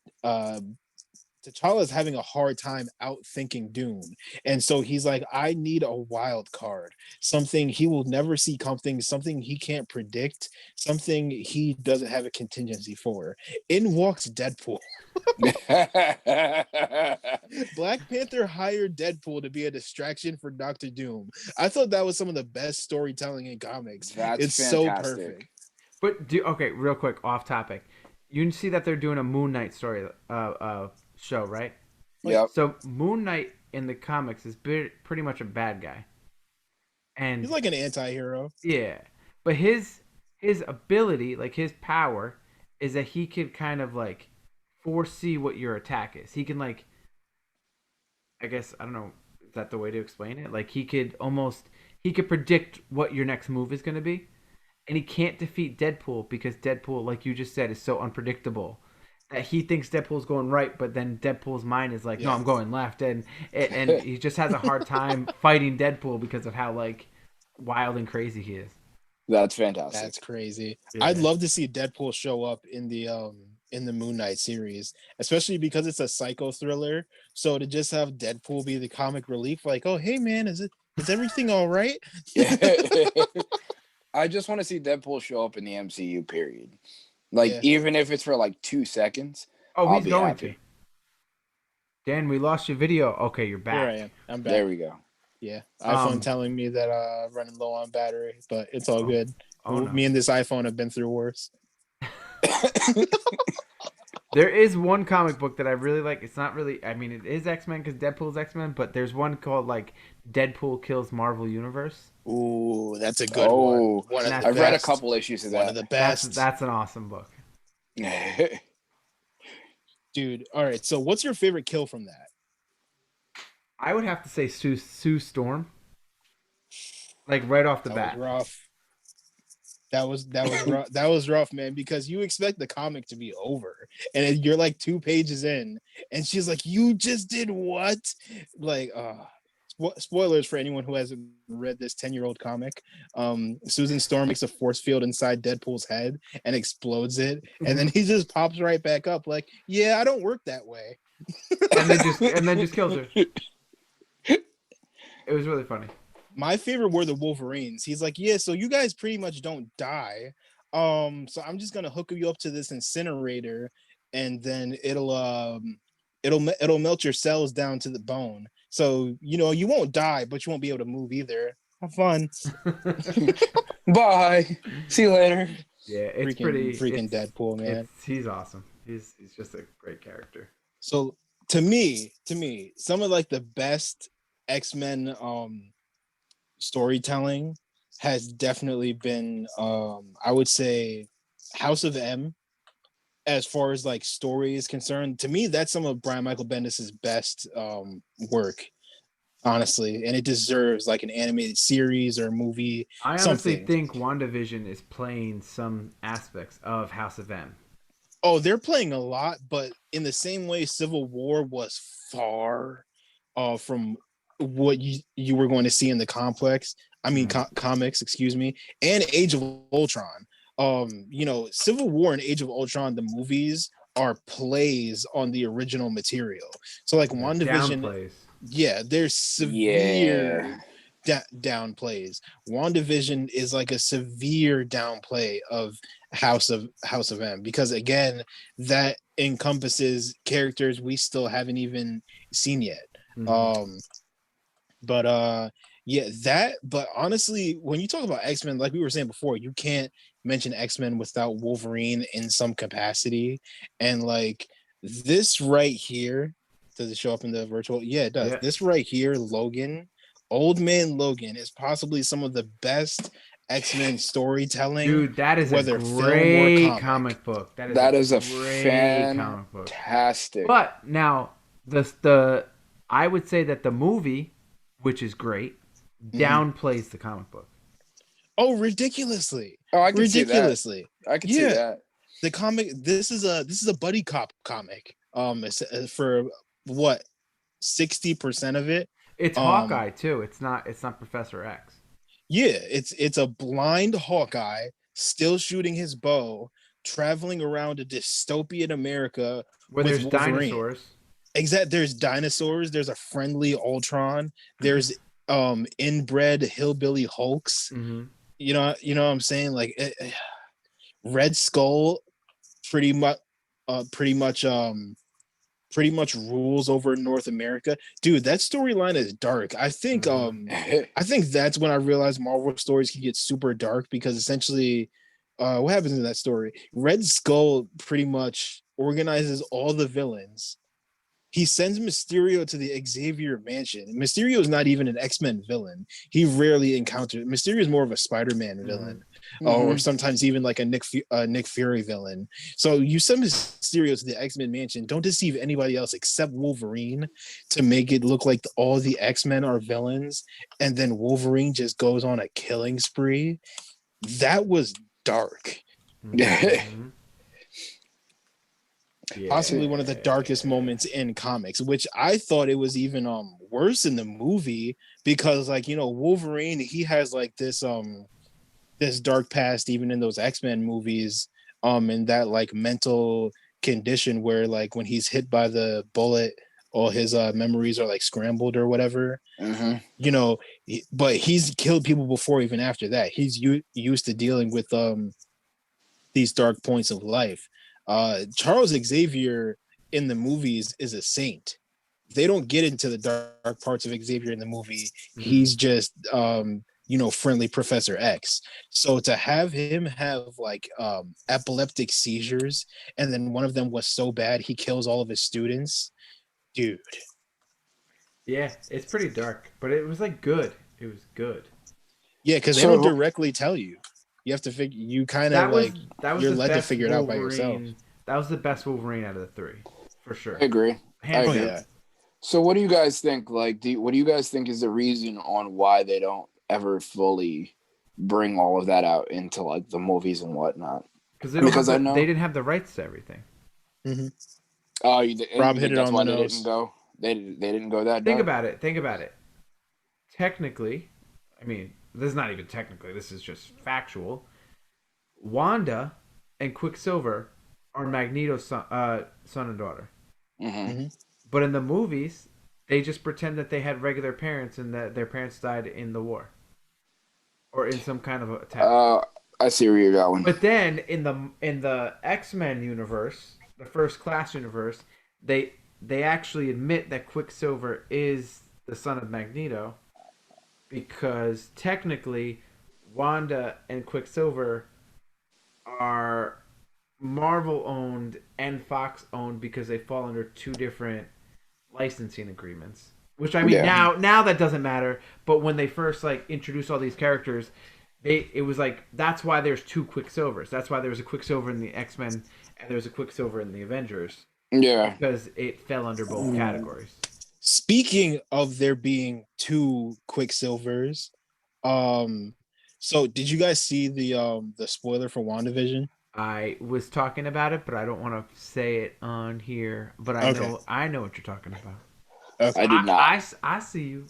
T'Challa's having a hard time outthinking Doom. And so he's like, I need a wild card, something he will never see coming, something he can't predict, something he doesn't have a contingency for. In walks Deadpool. Black Panther hired Deadpool to be a distraction for Doctor Doom. I thought that was some of the best storytelling in comics. That's It's so fantastic. perfect. But okay, real quick, off topic. You can see that they're doing a Moon Knight story show, right? Yep. So Moon Knight in the comics is pretty much a bad guy, and He's like an anti-hero. yeah, but his ability, like his power, is that he could kind of like foresee what your attack is. He can like, I guess, I don't know, is that the way to explain it? Like he could predict what your next move is going to be, and he can't defeat Deadpool because Deadpool, like you just said, is so unpredictable that he thinks Deadpool's going right, but then Deadpool's mind is like, no, I'm going left, and he just has a hard time fighting Deadpool because of how like wild and crazy he is. That's fantastic. That's crazy. Yeah. I'd love to see Deadpool show up in the Moon Knight series, especially because it's a psycho thriller. So to just have Deadpool be the comic relief, like, oh hey man, is everything all right? I just want to see Deadpool show up in the MCU, period. Like, Yeah. even if it's for like 2 seconds. Oh, I'll he's be going happy. to. Dan, we lost your video. Okay, you're back. Here I am. I'm back. There we go. Yeah. iPhone Um, telling me that running low on battery, but it's all good. Oh, no. Me and this iPhone have been through worse. There is one comic book that I really like. It's not really, I mean, it is X-Men because Deadpool's X-Men, but there's one called like Deadpool Kills Marvel Universe. Ooh, that's a good Oh, one. One of the I've read a best. couple issues of One that. of the That's best. that's an awesome book. Dude. All right. So what's your favorite kill from that? I would have to say Sue Storm. Like right off the That bat. was rough. That was rough. That was rough, man, because you expect the comic to be over, and you're like 2 pages in, and she's like, "You just did what?" Like, spoilers for anyone who hasn't read this 10-year-old comic. Susan Storm makes a force field inside Deadpool's head and explodes it, and then he just pops right back up, like, "Yeah, I don't work that way." and then just kills her. It was really funny. My favorite were the Wolverines. He's like, yeah, so you guys pretty much don't die. So I'm just gonna hook you up to this incinerator, and then it'll melt your cells down to the bone. So you won't die, but you won't be able to move either. Have fun. Bye. See you later. Yeah, it's Freaking Deadpool, man. He's awesome. He's just a great character. So to me, some of like the best X-Men storytelling has definitely been I would say House of M. As far as like story is concerned, to me that's some of Brian Michael Bendis's best work, honestly, and it deserves like an animated series or movie. I honestly Something. think WandaVision is playing some aspects of House of M. Oh, they're playing a lot, but in the same way Civil War was far from what you were going to see in the complex. I mean, comics, excuse me, and Age of Ultron. Civil War and Age of Ultron, the movies are plays on the original material. So like WandaVision, Downplays. yeah, there's severe downplays. WandaVision is like a severe downplay of House of M, because again, that encompasses characters we still haven't even seen yet. But honestly, when you talk about X-Men, like we were saying before, you can't mention X-Men without Wolverine in some capacity. And like this right here, does it show up in the virtual? Yeah, it does. Yeah. This right here, Logan, Old Man Logan, is possibly some of the best X-Men storytelling. Dude, that is a great comic book. That is a great comic book. Fantastic. But now I would say that the movie, which is great, downplays the comic book. Oh, ridiculously! Oh, I can see that. I can see that. The comic. This is a buddy cop comic. For what, 60% of it. It's Hawkeye too. It's not Professor X. Yeah, it's a blind Hawkeye still shooting his bow, traveling around a dystopian America where there's Wolverine. Dinosaurs. Exactly. There's dinosaurs. There's a friendly Ultron. There's inbred hillbilly Hulks. Mm-hmm. You know what I'm saying? Like Red Skull pretty much rules over North America. Dude, that storyline is dark. I think that's when I realized Marvel stories can get super dark, because essentially what happens in that story? Red Skull pretty much organizes all the villains. He sends Mysterio to the Xavier mansion. Mysterio is not even an X-Men villain. He rarely encounters. Mysterio is more of a Spider-Man villain, or sometimes even like a Nick Fury villain. So you send Mysterio to the X-Men mansion. Don't deceive anybody else except Wolverine to make it look like all the X-Men are villains, and then Wolverine just goes on a killing spree. That was dark. Possibly one of the darkest moments in comics, which I thought it was even worse in the movie, because like Wolverine, he has like this dark past even in those X-Men movies, in that like mental condition where like when he's hit by the bullet, all his memories are like scrambled or whatever. But he's killed people before. Even after that, he's used to dealing with these dark points of life. Charles Xavier in the movies is a saint. They don't get into the dark parts of Xavier in the movie. He's just friendly Professor X. So to have him have like epileptic seizures, and then one of them was so bad he kills all of his students, dude. Yeah, it's pretty dark, but it was like good. It was good. Yeah, because they don't directly tell you. You have to figure. You kind of like you're led to figure it out by yourself. That was the best Wolverine out of the three, for sure. I agree. Yeah. So, what do you guys think? Like, what do you guys think is the reason on why they don't ever fully bring all of that out into like the movies and whatnot? Because I know they didn't have the rights to everything. Mm-hmm. Oh, Rob hit it on the nose. They didn't go that. Think about it. Technically, I mean, this is not even technically. This is just factual. Wanda and Quicksilver are Magneto's son and daughter. Mm-hmm. But in the movies, they just pretend that they had regular parents and that their parents died in the war or in some kind of attack. I see where you're going. But then in the X-Men universe, the First Class universe, they they actually admit that Quicksilver is the son of Magneto because technically Wanda and Quicksilver are Marvel owned and Fox owned because they fall under two different licensing agreements. Which I mean Yeah. now that doesn't matter, but when they first like introduced all these characters, it was like that's why there's two Quicksilvers. That's why there was a Quicksilver in the X-Men and there's a Quicksilver in the Avengers Yeah. because it fell under both categories. Speaking of there being two Quicksilvers, um, so did you guys see the spoiler for WandaVision? I was talking about it, but I don't want to say it on here. But Okay. I know what you're talking about. Okay. I did not. I see you.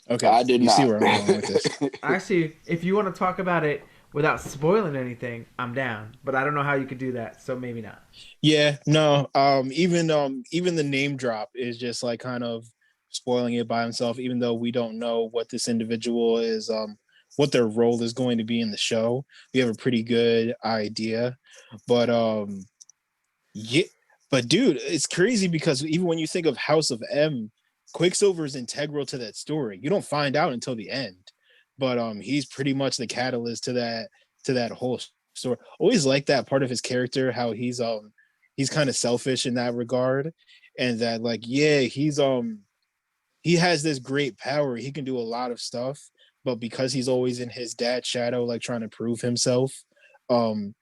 Okay. I did you not. see where I'm going with this. I see you. If you want to talk about it without spoiling anything, I'm down. But I don't know how you could do that, so maybe not. Yeah, no. Even the name drop is just like kind of spoiling it by himself, even though we don't know what this individual is, what their role is going to be in the show. We have a pretty good idea. But yeah, but dude, it's crazy because even when you think of House of M, Quicksilver is integral to that story. You don't find out until the end, but he's pretty much the catalyst to that whole story. Always like that part of his character, how he's kind of selfish in that regard, and that like yeah, he has this great power. He can do a lot of stuff, but because he's always in his dad's shadow, like trying to prove himself, um,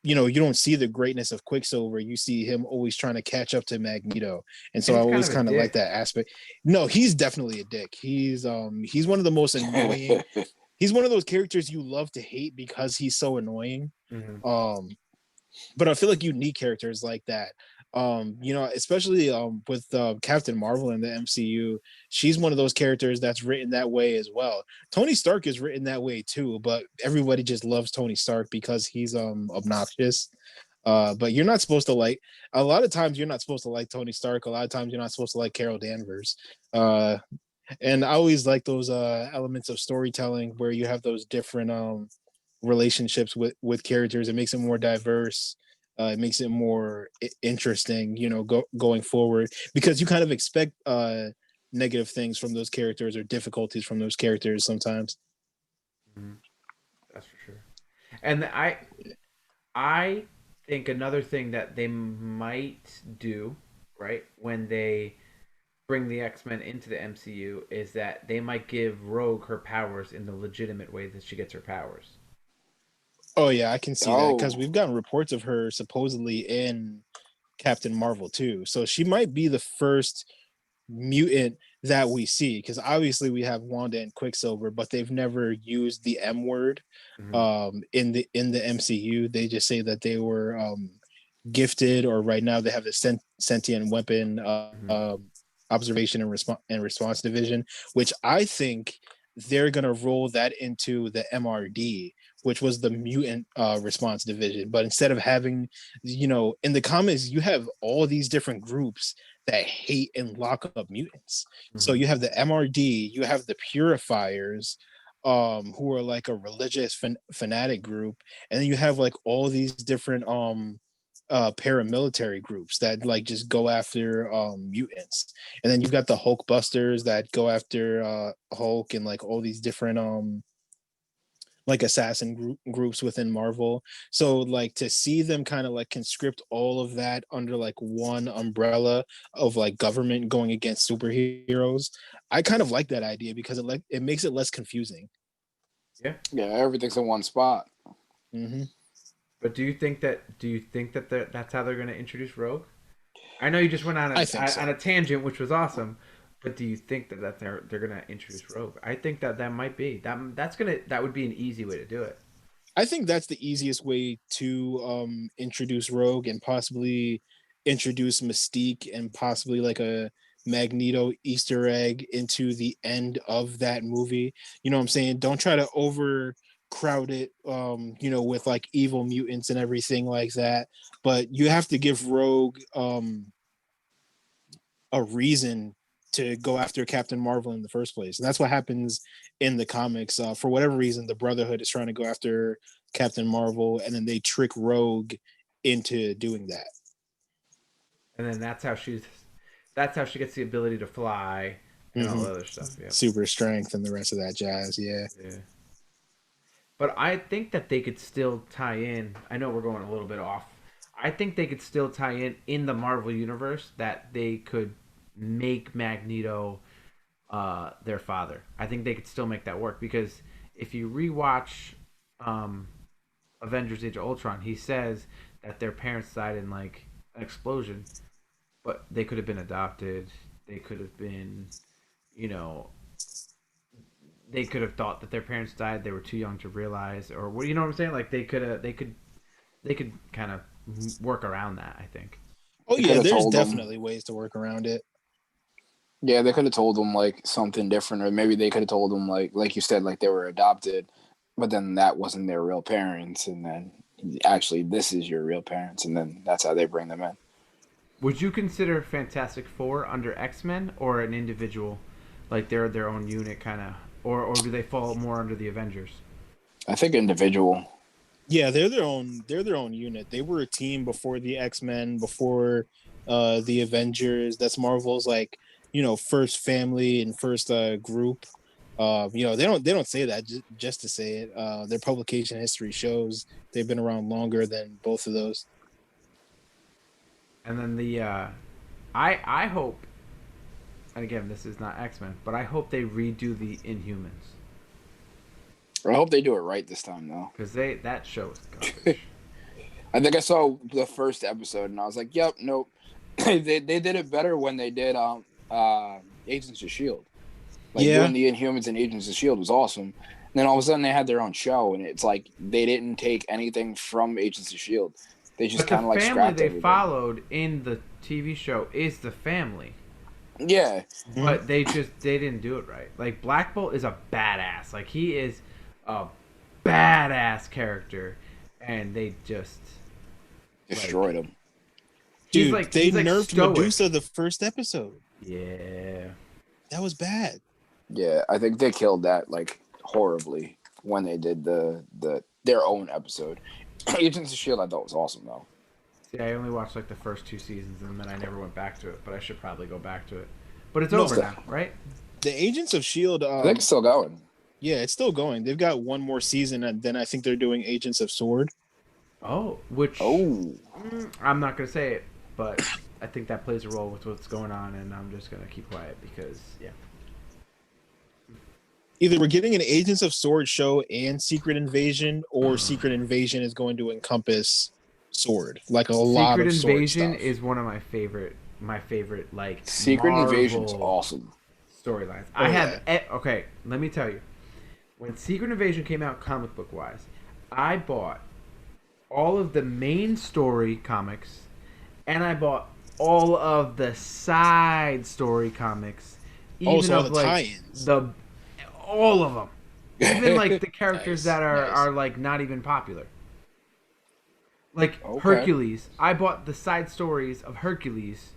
you don't see the greatness of Quicksilver. You see him always trying to catch up to Magneto, and so And I he's kind always of a kind of like dick. that aspect. No, he's definitely a dick. He's one of the most annoying. He's one of those characters you love to hate because he's so annoying. Mm-hmm. Um, but I feel like you need characters like that. Especially with Captain Marvel in the MCU, she's one of those characters that's written that way as well. Tony Stark is written that way too, but everybody just loves Tony Stark because he's obnoxious. But you're not supposed to like a lot of times you're not supposed to like Tony Stark. A lot of times you're not supposed to like Carol Danvers. And I always like those elements of storytelling where you have those different relationships with characters. It makes it more diverse. It makes it more interesting, going forward because you kind of expect negative things from those characters or difficulties from those characters sometimes. Mm-hmm. That's for sure. And I think another thing that they might do, right, when they bring the X-Men into the MCU is that they might give Rogue her powers in the legitimate way that she gets her powers. Oh yeah, I can see that because Oh, we've gotten reports of her supposedly in Captain Marvel too. So she might be the first mutant that we see because obviously we have Wanda and Quicksilver, but they've never used the M word Mm-hmm. in the MCU. They just say that they were gifted, or right now they have the sentient weapon Mm-hmm. observation and response division, which I think they're gonna roll that into the MRD, which was the mutant response division. But instead of having, in the comics, you have all these different groups that hate and lock up mutants. So Mm-hmm. you have the MRD, you have the Purifiers, who are like a religious fanatic group, and then you have like all these different paramilitary groups that like just go after mutants, and then you've got the Hulk Busters that go after Hulk, and like all these different like assassin groups within Marvel. So like to see them kind of like conscript all of that under like one umbrella of like government going against superheroes, I kind of like that idea because it makes it less confusing. Yeah. yeah, everything's in one spot. Mm-hmm. But do you think that that's how they're going to introduce Rogue? I know you just went on I think so. on a tangent, which was awesome. But do you think that they're gonna introduce Rogue? I think that might be that would be an easy way to do it. I think that's the easiest way to introduce Rogue and possibly introduce Mystique and possibly like a Magneto Easter egg into the end of that movie. You know what I'm saying? Don't try to overcrowd it, with like evil mutants and everything like that. But you have to give Rogue a reason to go after Captain Marvel in the first place. And that's what happens in the comics. For whatever reason, the Brotherhood is trying to go after Captain Marvel, and then they trick Rogue into doing that. And then that's how she's That's how she gets the ability to fly and all the other stuff. Yeah. Super strength and the rest of that jazz. Yeah. Yeah. But I think that they could still tie in. I know we're going a little bit off. I think they could still tie in the Marvel universe that they could make Magneto their father. I think they could still make that work because if you rewatch um, Avengers: Age of Ultron, he says that their parents died in like an explosion, but they could have been adopted. They could have been, you know, they could have thought that their parents died. They were too young to realize, or what you know what I'm saying? Like they could kind of work around that. I think. Oh They yeah, could have there's told them. definitely ways to work around it. Yeah, they could have told them like something different, or maybe they could have told them like you said, like they were adopted, but then that wasn't their real parents, and then actually this is your real parents, and then that's how they bring them in. Would you consider Fantastic Four under X Men or an individual, like they're their own unit kind of, or do they fall more under the Avengers? I think individual. Yeah, they're their own. They're their own unit. They were a team before the X-Men, before the Avengers. That's Marvel's like first family and first group. They don't say that just to say it. Their publication history shows they've been around longer than both of those. And then I hope, and again this is not X Men, but I hope they redo the Inhumans I hope they do it right this time, though. because that show is garbage. I think I saw the first episode, and I was like, "Yep, nope." They did it better when they did Agents of Shield. Like Yeah. doing the Inhumans and Agents of Shield was awesome. And then all of a sudden they had their own show, and it's like they didn't take anything from Agents of Shield. They just But the kind of like family scrapped they everything. followed in the TV show is the family. Yeah, But they didn't do it right. Like Black Bolt is a badass. Like he is a badass character, and they just destroyed them. Dude, they he's like nerfed stoic. Medusa the first episode. Yeah. That was bad. Yeah, I think they killed that like horribly when they did their own episode. Agents of Shield, I thought was awesome though. Yeah, I only watched like the first 2 seasons, and then I never went back to it. But I should probably go back to it. But it's No, over so- now, right? The Agents of Shield. I think it's still going. Yeah, it's still going. They've got one more season, and then I think they're doing Agents of Sword. Oh, which Oh, I'm not gonna say it, but I think that plays a role with what's going on, and I'm just gonna keep quiet because yeah. Either we're getting an Agents of Sword show and Secret Invasion, or Secret Invasion is going to encompass Sword, like a lot Secret of Sword Invasion stuff. is one of my favorite like Secret Marvel Invasion's awesome. storylines. Oh, I have okay. Let me tell you, when Secret Invasion came out, comic book wise, I bought all of the main story comics, and I bought all of the side story comics, even so all of the like tie-ins. all of them, even like the characters Nice, that are nice. are like not even popular. Like Okay. Hercules, I bought the side stories of Hercules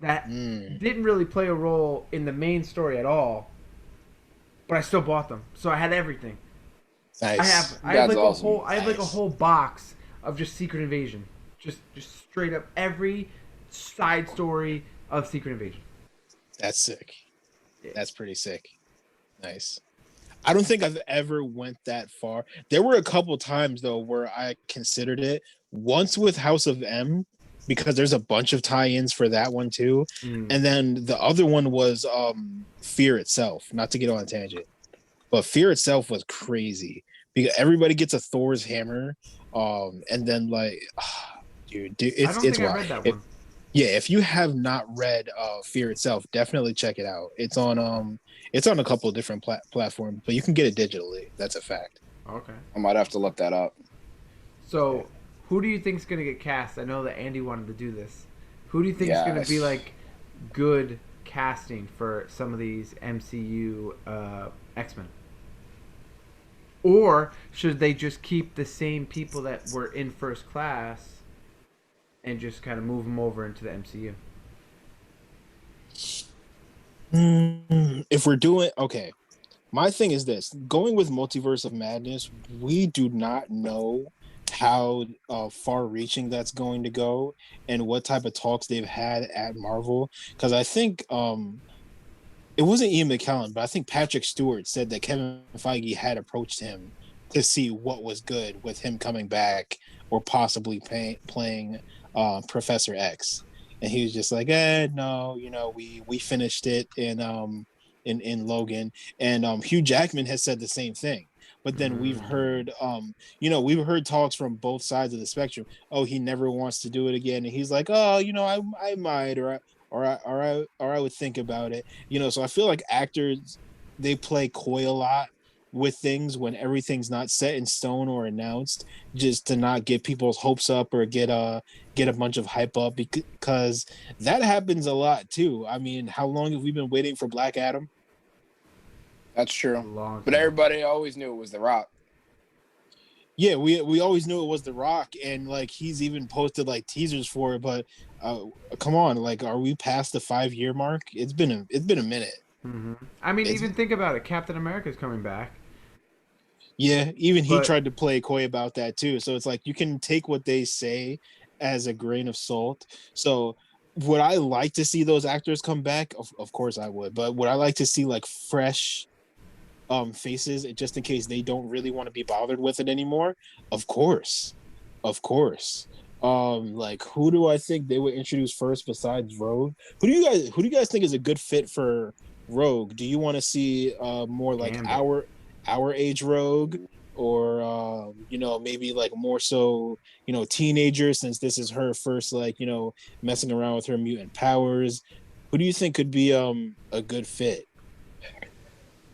that didn't really play a role in the main story at all, but I still bought them, so I had everything. Nice. I have That's like awesome. a Nice. whole box of just Secret Invasion, just straight up every side story of Secret Invasion. That's sick. Yeah. That's pretty sick. Nice. I don't think I've ever went that far. There were a couple times though where I considered it. Once with House of M, because there's a bunch of tie-ins for that one too. Mm. And then the other one was Fear itself. Not to get on a tangent, but Fear itself was crazy because everybody gets a Thor's hammer, and then like, dude, I it's don't it's think I wild. read that one. Yeah, if you have not read Fear itself, definitely check it out. It's on a couple of different platforms, but you can get it digitally. That's a fact. Okay. I might have to look that up. So, who do you think's gonna get cast? I know that Andy wanted to do this. Who do you think is gonna be Yes. like good casting for some of these MCU X-Men? Or should they just keep the same people that were in First Class and just kind of move them over into the MCU? If we're doing okay, my thing is this: going with Multiverse of Madness, we do not know how far-reaching that's going to go and what type of talks they've had at Marvel. Because I think it wasn't Ian McKellen, but I think Patrick Stewart said that Kevin Feige had approached him to see what was good with him coming back or possibly playing Professor X, and he was just like, no, we finished it in Logan, and Hugh Jackman has said the same thing. But then we've heard talks from both sides of the spectrum. Oh, he never wants to do it again, and he's like, oh, I might, or I would think about it. So I feel like actors, they play coy a lot with things when everything's not set in stone or announced, just to not get people's hopes up or get a bunch of hype up, because that happens a lot too. I mean, how long have we been waiting for Black Adam? That's true. Long But time. everybody always knew it was The Rock. Yeah, we always knew it was The Rock, and like he's even posted like teasers for it. But come on, like, are we past the 5-year mark? It's been a minute. I mean, It's- even think about it. Captain America's coming back. Yeah, even he But- tried to play coy about that too. So it's like you can take what they say as a grain of salt. So would I like to see those actors come back? Of course I would. But would I like to see like fresh faces just in case they don't really want to be bothered with it anymore? Of course. Of course. Like, who do I think they would introduce first besides Rogue? Who do you guys think is a good fit for Rogue? Do you want to see more like Gambit. our age Rogue, or maybe like more so teenager, since this is her first like messing around with her mutant powers? Who do you think could be a good fit?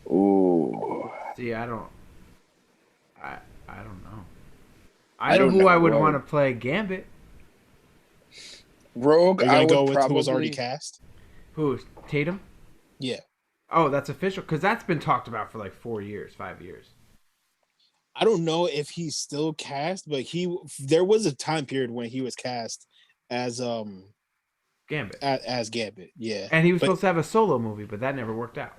Ooh. See, I don't know. I I know don't who know. I would Rogue. want to play Gambit. Rogue, You're I gonna would go with probably... who was already cast? Who? Tatum? Yeah. Oh, that's official? Because that's been talked about for like 4 years, 5 years. I don't know if he's still cast, but there was a time period when he was cast as Gambit. as Gambit. Yeah. And he was But supposed to have a solo movie, but that never worked out.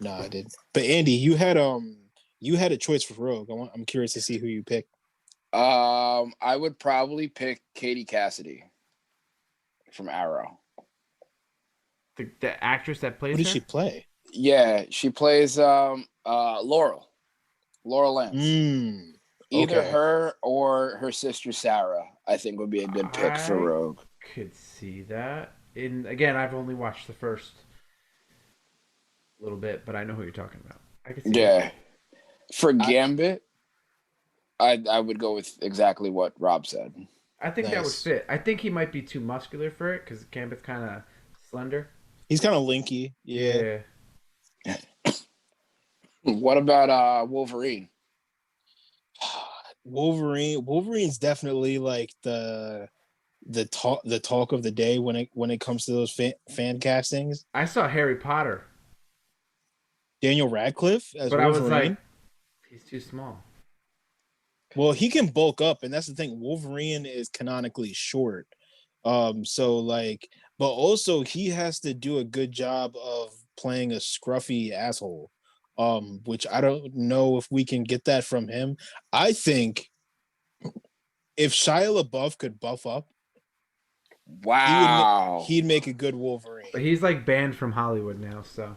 no, I didn't. But Andy, you had a choice for Rogue. I'm curious to see who you pick. I would probably pick Katie Cassidy from Arrow. The actress that plays Who did her? she play? Yeah, she plays Laurel Lance. Either Okay. her or her sister Sarah, I think, would be a good pick for I Rogue. could see that. Again, I've only watched the first little bit, but I know who you're talking about. I could see that. Yeah. For Gambit, I would go with exactly what Rob said. I think that would Nice. fit. I think he might be too muscular for it because Gambit's kind of slender. He's kind of linky. Yeah. What about Wolverine? Wolverine's definitely like the talk of the day when it comes to those fan castings. I saw Harry Potter, Daniel Radcliffe as but I was Wolverine. like, he's too small. Well, he can bulk up, and that's the thing. Wolverine is canonically short. So like, but also he has to do a good job of playing a scruffy asshole. Which I don't know if we can get that from him. I think if Shia LaBeouf could buff up, Wow. he'd make a good Wolverine. But he's like banned from Hollywood now, so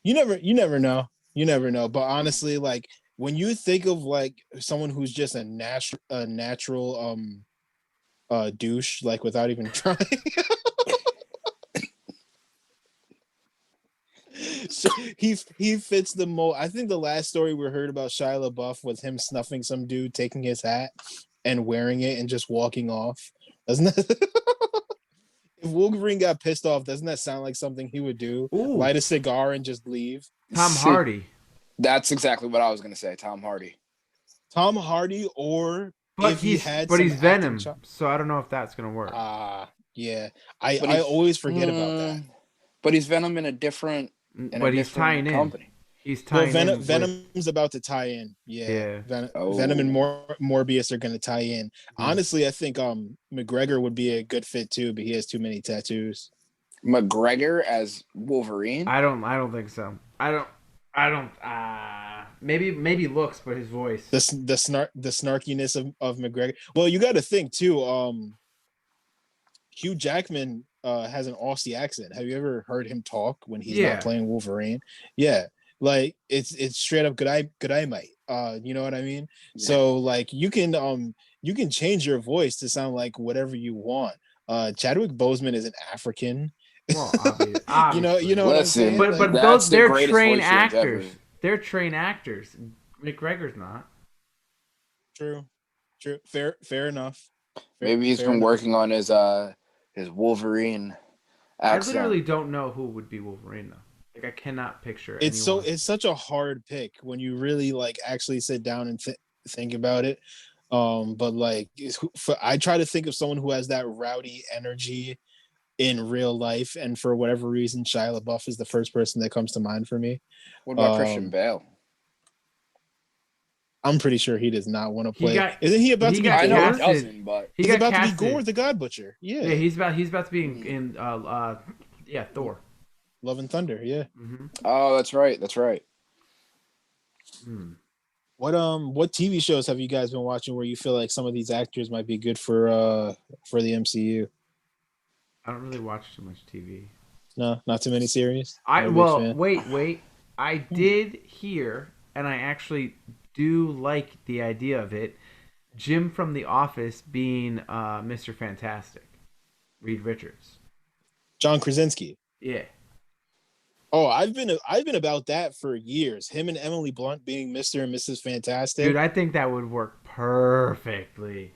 You never know. You never know. But honestly, like when you think of like someone who's just a natural douche, like without even trying. So he fits the mold. I think the last story we heard about Shia LaBeouf was him snuffing some dude, taking his hat and wearing it and just walking off. Doesn't that? If Wolverine got pissed off, doesn't that sound like something he would do? Ooh. Light a cigar and just leave. Tom Hardy. That's exactly what I was gonna say. Tom Hardy. Tom Hardy, or But if he had but some he's acting Venom, chops. so I don't know if that's gonna work. Yeah. But I he's- always forget about that. But he's Venom in a different. But he's tying in. company. He's Well, tying in. with- Venom's about to tie in. Yeah. Venom and Morbius are going to tie in. Honestly, I think McGregor would be a good fit too, but he has too many tattoos. McGregor as Wolverine. I don't think so. I don't. maybe looks, but his voice. The snarkiness of McGregor. Well, you got to think too. Hugh Jackman has an Aussie accent. Have you ever heard him talk when he's not playing Wolverine? Yeah, like it's straight up good eye mate. You know what I mean? Yeah. So like you can change your voice to sound like whatever you want. Chadwick Boseman is an African. Well, obviously. you know what I'm saying? But those they're trained actors. They're trained actors. McGregor's not. True. Fair enough. Maybe he's been working on his Wolverine accent. I literally don't know who would be Wolverine though. Like I cannot picture. It's such a hard pick when you really like actually sit down and think about it. But like I try to think of someone who has that rowdy energy in real life, and for whatever reason, Shia LaBeouf is the first person that comes to mind for me. What about Christian Bale? I'm pretty sure he does not want to play. Isn't he about to be? I know he doesn't, but he's about to be Gore the God Butcher. Yeah, he's about to be in Thor. Love and Thunder. Yeah. Mm-hmm. Oh, that's right. What TV shows have you guys been watching where you feel like some of these actors might be good for the MCU? I don't really watch too much TV. No, not too many series. Wait. I did hear, and I actually do like the idea of it. Jim from The Office being Mr. Fantastic, Reed Richards, John Krasinski. Yeah. Oh, I've been about that for years. Him and Emily Blunt being Mr. and Mrs. Fantastic. Dude, I think that would work perfectly.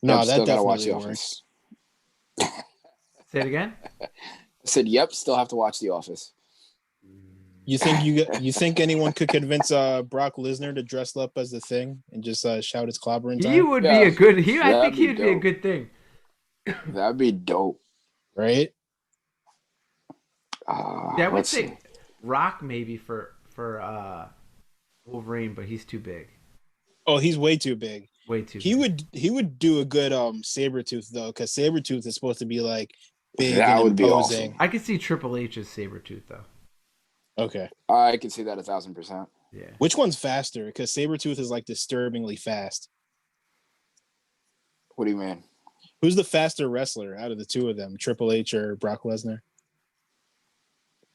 No, that definitely watch The Office. Say it again. I said, "Yep, still have to watch The Office." You think anyone could convince Brock Lesnar to dress up as the Thing and just shout his clobber in time? He would be a good. I think he'd be a good thing. That'd be dope, right? I would say Rock maybe for Wolverine, but he's too big. Oh, he's way too big. Way too. He would do a good Sabretooth though, because Sabretooth is supposed to be like big that and would imposing. Be awesome. I could see Triple H as Sabretooth though. Okay. I can see that 1,000%. Yeah. Which one's faster? Because Sabretooth is like disturbingly fast. What do you mean? Who's the faster wrestler out of the two of them, Triple H or Brock Lesnar?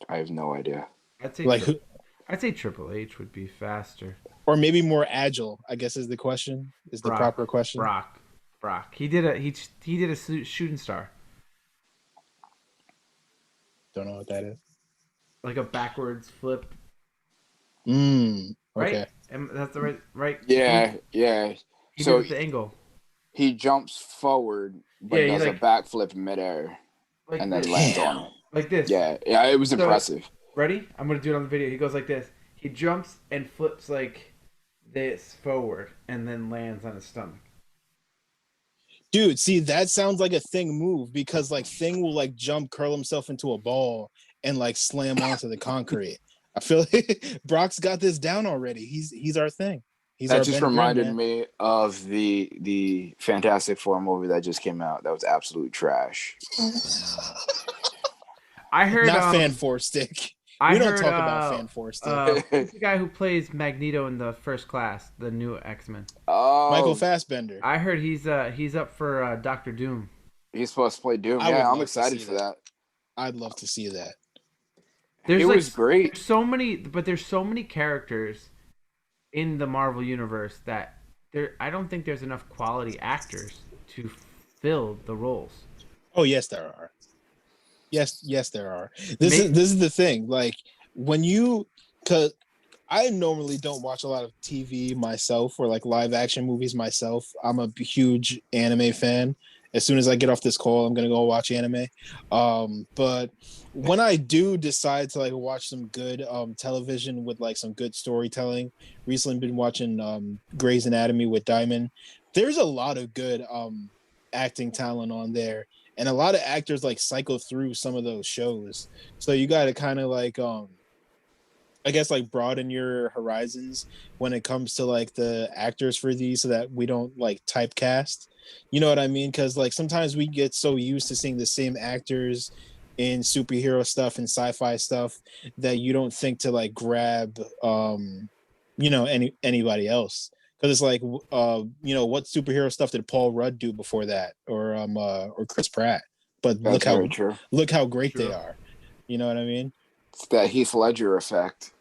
I have no idea. I'd say Triple H would be faster. Or maybe more agile, I guess is the question. Is the proper question. Brock. He did a shooting star. Don't know what that is. Like a backwards flip. Okay. Right? And that's the right. Yeah. He did the angle. He jumps forward, but does a backflip midair, and then lands on it. Like this. Yeah, it was impressive. Ready? I'm gonna do it on the video. He goes like this. He jumps and flips like this forward, and then lands on his stomach. Dude, see, that sounds like a Thing move because like Thing will like jump, curl himself into a ball, and like slam onto the concrete. I feel like Brock's got this down already. He's our Thing. That just reminded me of the Fantastic Four movie that just came out. That was absolute trash. I heard not Fan Four Stick. We don't talk about Fan Four Stick. The guy who plays Magneto in the First Class, the new X-Men. Oh, Michael Fassbender. I heard he's up for Doctor Doom. He's supposed to play Doom. Yeah, I'm excited for that. I'd love to see that. It was great. There's so many characters in the Marvel universe that I don't think there's enough quality actors to fill the roles. Oh yes, there are. Yes, there are. This is the thing. Like because I normally don't watch a lot of TV myself or like live action movies myself. I'm a huge anime fan. As soon as I get off this call, I'm gonna go watch anime. But when I do decide to like watch some good television with like some good storytelling, recently been watching Grey's Anatomy with Diamond. There's a lot of good acting talent on there, and a lot of actors like cycle through some of those shows. So you got to kind of like I guess like broaden your horizons when it comes to like the actors for these, so that we don't like typecast. You know what I mean? Because like sometimes we get so used to seeing the same actors in superhero stuff and sci-fi stuff that you don't think to like grab anybody else, because it's like what superhero stuff did Paul Rudd do before that, or Chris Pratt, but That's very true. look how great they True. are. You know what I mean? It's that Heath Ledger effect.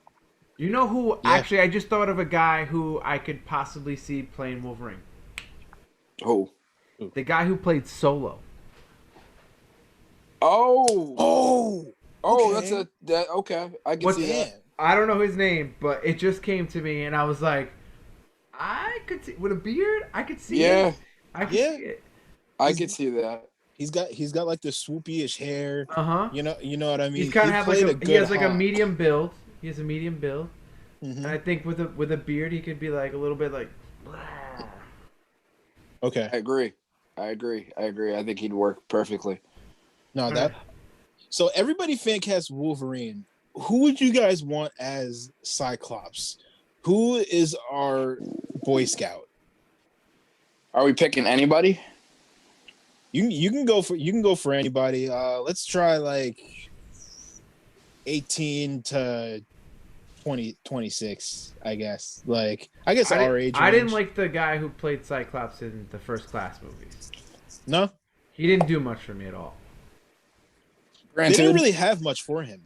You know who? Yeah. Actually, I just thought of a guy who I could possibly see playing Wolverine. Who? The guy who played Solo. Oh, Okay. okay. I can What's see Yeah. that. I don't know his name, but it just came to me, and I was like, I could see with a beard. I could see Yeah, it. I could Yeah. see it. I can see that. He's got like the swoopy-ish hair. Uh huh. You know what I mean? He's kind of He have like played a. good He has like a Hawk. medium build. He has a medium build, Mhm. and I think with a beard, he could be like a little bit like. Okay. I agree. I think he'd work perfectly. No, that. So everybody fan cast Wolverine. Who would you guys want as Cyclops? Who is our Boy Scout? Are we picking anybody? You can go for anybody. Let's try like 18 to 26, I guess. Like I guess our age. I didn't range. like the guy who played Cyclops in the First Class movies. No, He didn't do much for me at all. they Granted, didn't really have much for him.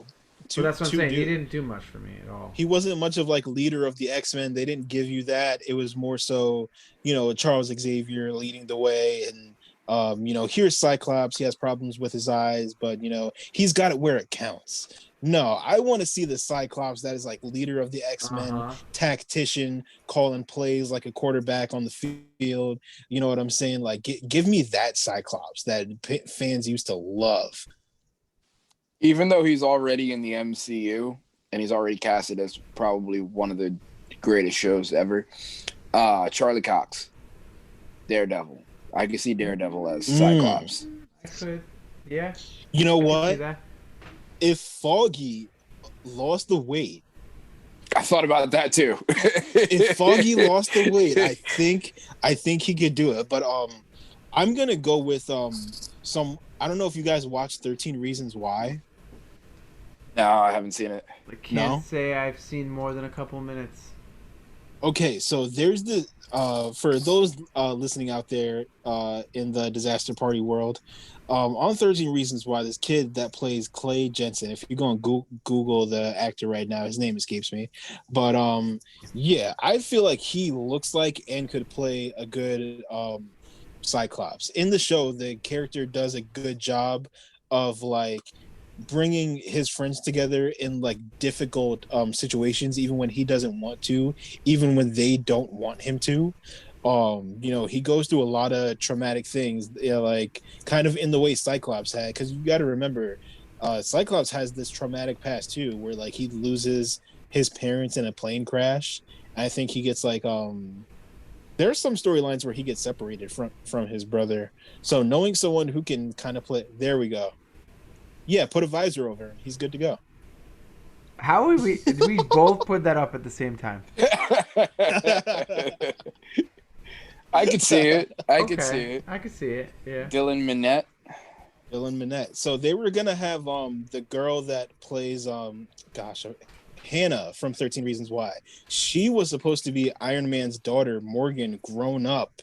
So that's what I'm to saying. do. He didn't do much for me at all. He wasn't much of like leader of the X-Men. They didn't give you that. It was more so, Charles Xavier leading the way, and here's Cyclops. He has problems with his eyes, but he's got it where it counts. No, I want to see the Cyclops that is like leader of the X-Men, Uh-huh. tactician, calling plays like a quarterback on the field. You know what I'm saying? Like, give me that Cyclops that fans used to love. even though he's already in the MCU and he's already casted as probably one of the greatest shows ever, Charlie Cox, Daredevil. I can see Daredevil as Cyclops. I could. Yeah. You know I could see what? that. If Foggy lost the weight, I thought about that too. if Foggy lost the weight, I think he could do it. But I'm gonna go with some. I don't know if you guys watched 13 Reasons Why. No, I haven't seen it. I can't No? say I've seen more than a couple minutes. Okay, so there's the for those listening out there in the disaster party world, on 13 Reasons Why, this kid that plays Clay Jensen, if you go and Google the actor right now, his name escapes me, but yeah, I feel like he looks like and could play a good Cyclops. In the show, the character does a good job of like bringing his friends together in like difficult situations, even when he doesn't want to, even when they don't want him to. He goes through a lot of traumatic things, like kind of in the way Cyclops had, because you got to remember, Cyclops has this traumatic past too, where like he loses his parents in a plane crash. I think he gets like there's some storylines where he gets separated from his brother. So knowing someone who can kind of play, there we go. Yeah, put a visor over him. He's good to go. How would we? Did we both put that up at the same time? I could see it. I Okay, could see it. I could see it. Yeah. Dylan Minnette. Dylan Minnette. So they were gonna have the girl that plays Hannah from 13 Reasons Why. She was supposed to be Iron Man's daughter, Morgan, grown up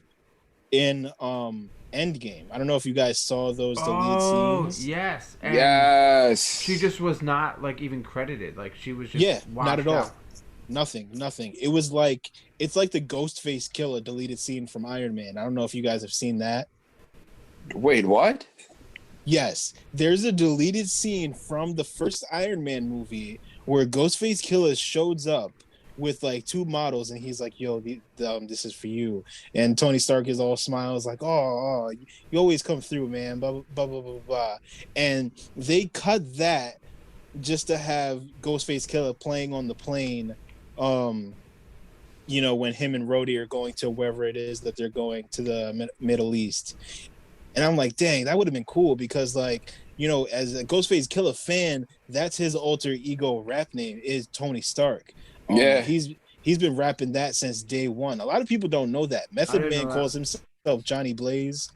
in Endgame. I don't know if you guys saw those deleted scenes. Yes. And Yes. She just was not like even credited. Like she was just Yeah, not washed at all. out. Nothing. It was like it's like the Ghostface Killer deleted scene from Iron Man. I don't know if you guys have seen that. Wait, what? Yes, there's a deleted scene from the first Iron Man movie where Ghostface Killer shows up with like two models, and he's like, "Yo, this is for you." And Tony Stark is all smiles, like, "Oh, you always come through, man." Blah blah blah blah blah. And they cut that just to have Ghostface Killer playing on the plane. When him and Rhodey are going to wherever it is that they're going to the Middle East. And I'm like, dang, that would have been cool because, like, as a Ghostface Killer fan, that's his alter ego rap name is Tony Stark. Yeah. He's been rapping that since day one. A lot of people don't know that. Method didn't Man know calls himself Johnny Blaze.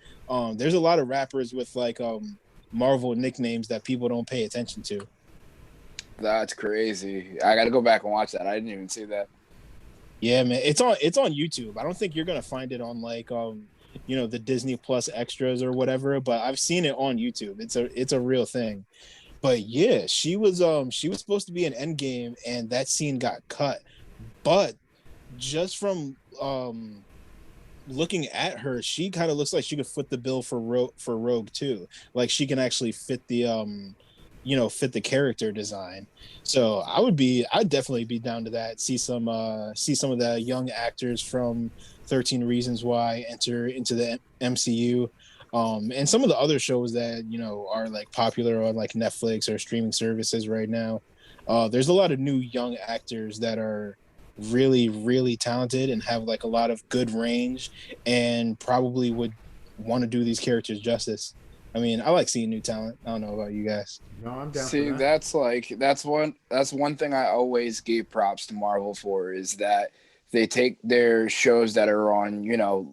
There's a lot of rappers with like Marvel nicknames that people don't pay attention to. That's crazy. I got to go back and watch that. I didn't even see that. Yeah, man, it's on YouTube. I don't think you're gonna find it on like the Disney Plus extras or whatever, but I've seen it on YouTube. It's a real thing. But yeah, she was supposed to be in Endgame, and that scene got cut. But just from looking at her, she kind of looks like she could foot the bill for Rogue too. Like she can actually fit the character design. So I'd definitely be down to that. See some of the young actors from 13 Reasons Why enter into the MCU. And some of the other shows that are like popular on like Netflix or streaming services right now. There's a lot of new young actors that are really really talented and have like a lot of good range and probably would want to do these characters justice. I mean, I like seeing new talent. I don't know about you guys. No, I'm down See, for that. that's one thing I always gave props to Marvel for is that they take their shows that are on,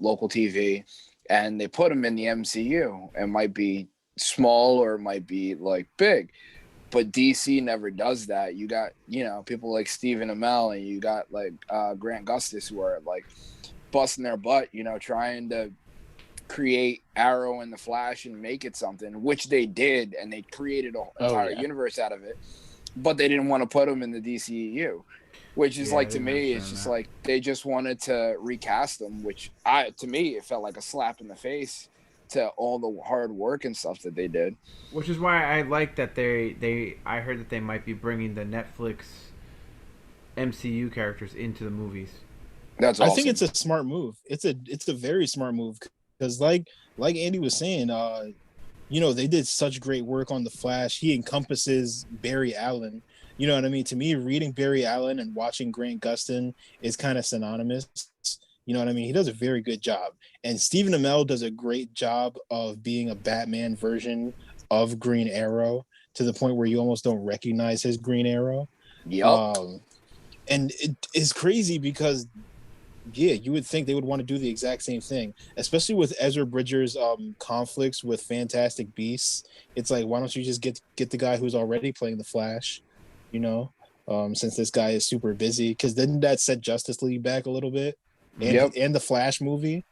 local TV and they put them in the MCU. It might be small or it might be like big, but DC never does that. You got, people like Stephen Amell and you got like Grant Gustin who are like busting their butt, trying to create Arrow and the Flash and make it something, which they did, and they created an entire universe out of it. But they didn't want to put them in the DCEU, which is Yeah, I to didn't me, it's understand just that. like they just wanted to recast them, which to me, it felt like a slap in the face to all the hard work and stuff that they did. Which is why I like that I heard that they might be bringing the Netflix MCU characters into the movies. That's I think it's awesome. a smart move. It's a very smart move because like Andy was saying, they did such great work on the Flash. He encompasses Barry Allen. You know what I mean? To me, reading Barry Allen and watching Grant Gustin is kind of synonymous. You know what I mean? He does a very good job. And Stephen Amell does a great job of being a Batman version of Green Arrow to the point where you almost don't recognize his Green Arrow. Yup. Um, and it is crazy because yeah, you would think they would want to do the exact same thing, especially with Ezra Bridger's conflicts with Fantastic Beasts. It's like, why don't you just get the guy who's already playing the Flash, you know? Since this guy is super busy, because didn't that set Justice League back a little bit, and Yep. and the Flash movie?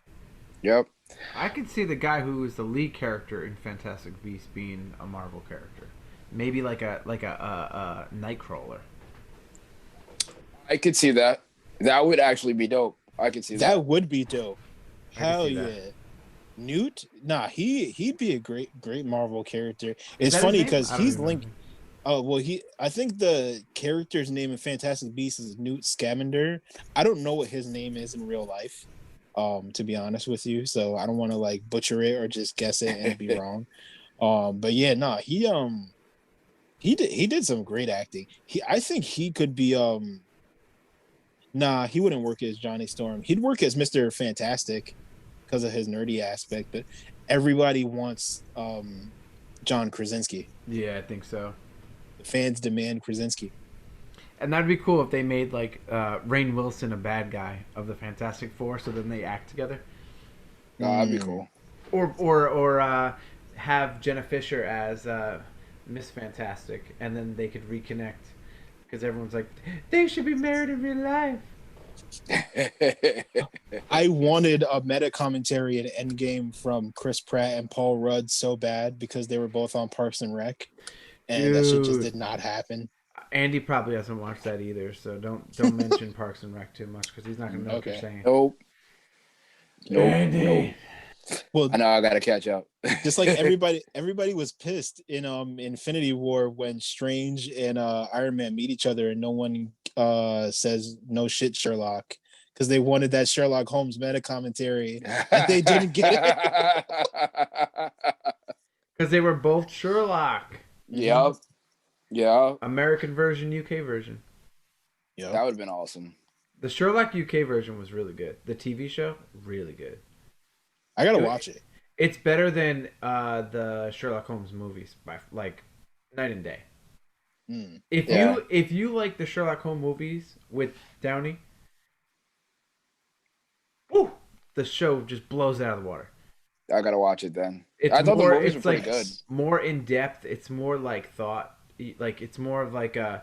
Yep. I could see the guy who is the lead character in Fantastic Beasts being a Marvel character, maybe like a Nightcrawler. I could see that. That would actually be dope. I could see that. That would be dope. I could Hell see that. yeah. Newt, nah, he'd be a great Marvel character. Is It's that his funny name? because I don't he's even know. linked. Oh well, I think the character's name in Fantastic Beasts is Newt Scamander. I don't know what his name is in real life, to be honest with you. So I don't want to like butcher it or just guess it and be wrong. But yeah, nah, he did some great acting. I think he could be nah, he wouldn't work as Johnny Storm. He'd work as Mr. Fantastic because of his nerdy aspect, but everybody wants John Krasinski. Yeah, I think so. The fans demand Krasinski. And that'd be cool if they made like Rainn Wilson a bad guy of the Fantastic Four, so then they act together, That'd be Mm. cool. or have Jenna Fisher as Miss Fantastic, and then they could reconnect because everyone's like they should be married in real life. I wanted a meta commentary at Endgame from Chris Pratt and Paul Rudd so bad because they were both on Parks and Rec, and that shit just Dude, did not happen. Andy probably hasn't watched that either, so don't mention Parks and Rec too much because he's not gonna know what you're Okay. saying. Nope. Nope. Nope. Andy. Well, I know I gotta catch up. just like everybody was pissed in Infinity War when Strange and Iron Man meet each other and no one says no shit Sherlock because they wanted that Sherlock Holmes meta commentary and they didn't get it. Because they were both Sherlock. Mhm. Yep. Yeah. American version, UK version. Yep. That would have been awesome. The Sherlock UK version was really good. The TV show, really good. I gotta watch it. It's better than the Sherlock Holmes movies by like night and day. Mm. Yeah. If you like the Sherlock Holmes movies with Downey, woo, the show just blows it out of the water. I gotta watch it then. It's I thought the more. movies were It's pretty like good. more in depth. It's more like thought. Like it's more of like a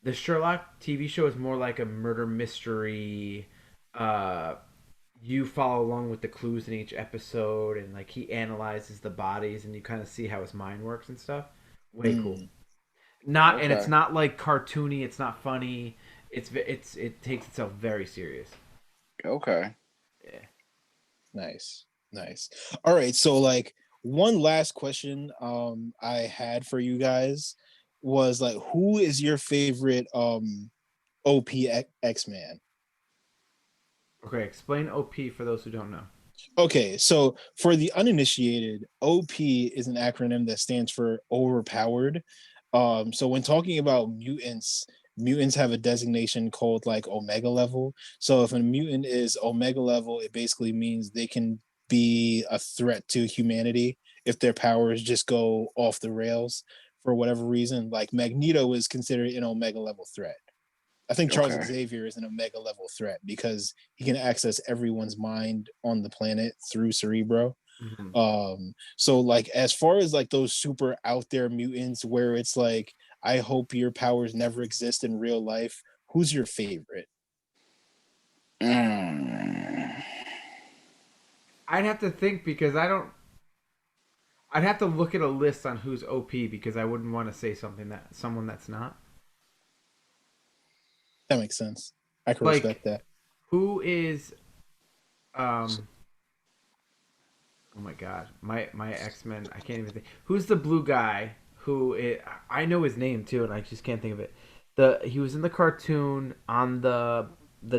the Sherlock TV show is more like a murder mystery. Uh, you follow along with the clues in each episode, and like he analyzes the bodies, and you kind of see how his mind works and stuff. Way cool. Mm, Not and it's Okay. not like cartoony. It's not funny. It takes itself very serious. Okay. Yeah. nice, nice. All right, so like one last question I had for you guys was like, who is your favorite OP X-Man? Okay. Explain OP for those who don't know. Okay, so for the uninitiated, OP is an acronym that stands for overpowered. So when talking about mutants, mutants have a designation called like Omega level. So if a mutant is Omega level, it basically means they can be a threat to humanity if their powers just go off the rails for whatever reason. Like Magneto is considered an Omega level threat. I think Charles Okay. Xavier is an Omega level threat because he can access everyone's mind on the planet through Cerebro. Mhm. So like as far as like those super out there mutants where it's like, I hope your powers never exist in real life, who's your favorite? Mm. I'd have to think because I don't. I'd have to look at a list on who's OP because I wouldn't want to say something that someone that's not. That makes sense. I can Like respect that. who is oh my god, my X-Men, I can't even think. Who's the blue guy I know his name too and I just can't think of it. The he was in the cartoon on the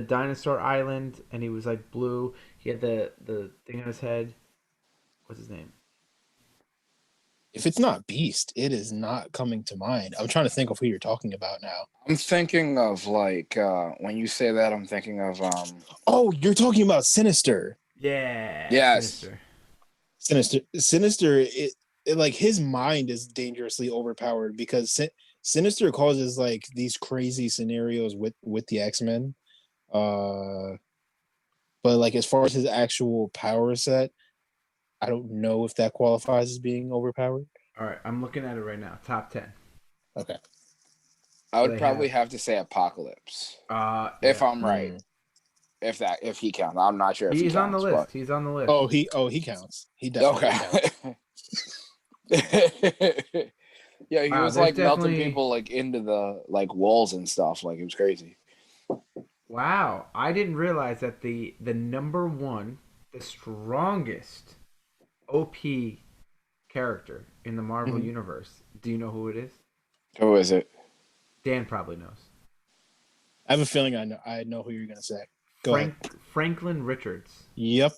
dinosaur island and he was like blue. He had the thing on his head. What's his name? If it's not Beast, it is not coming to mind. I'm trying to think of who you're talking about now. I'm thinking of like when you say that, I'm thinking of Oh, you're talking about Sinister. Yeah, yes. Sinister. Sinister, it like his mind is dangerously overpowered because Sinister causes like these crazy scenarios with the X-Men. Uh, but like as far as his actual power set, I don't know if that qualifies as being overpowered. All right, I'm looking at it right now. Top 10. Okay. I So would they probably have have to say Apocalypse if yeah. I'm right. Mm. If he counts, I'm not sure if he He's on the counts, but list. He's on the list. Oh he counts. He definitely counts. okay. Yeah, he Wow, was there's like melting definitely people like into the like walls and stuff. Like it was crazy. wow. I didn't realize that the number one, the strongest OP character in the Marvel Mhm. universe. Do you know who it is? Who is it? Dan probably knows. I have a feeling I know who you're gonna say. Go ahead. Franklin Richards. Yep.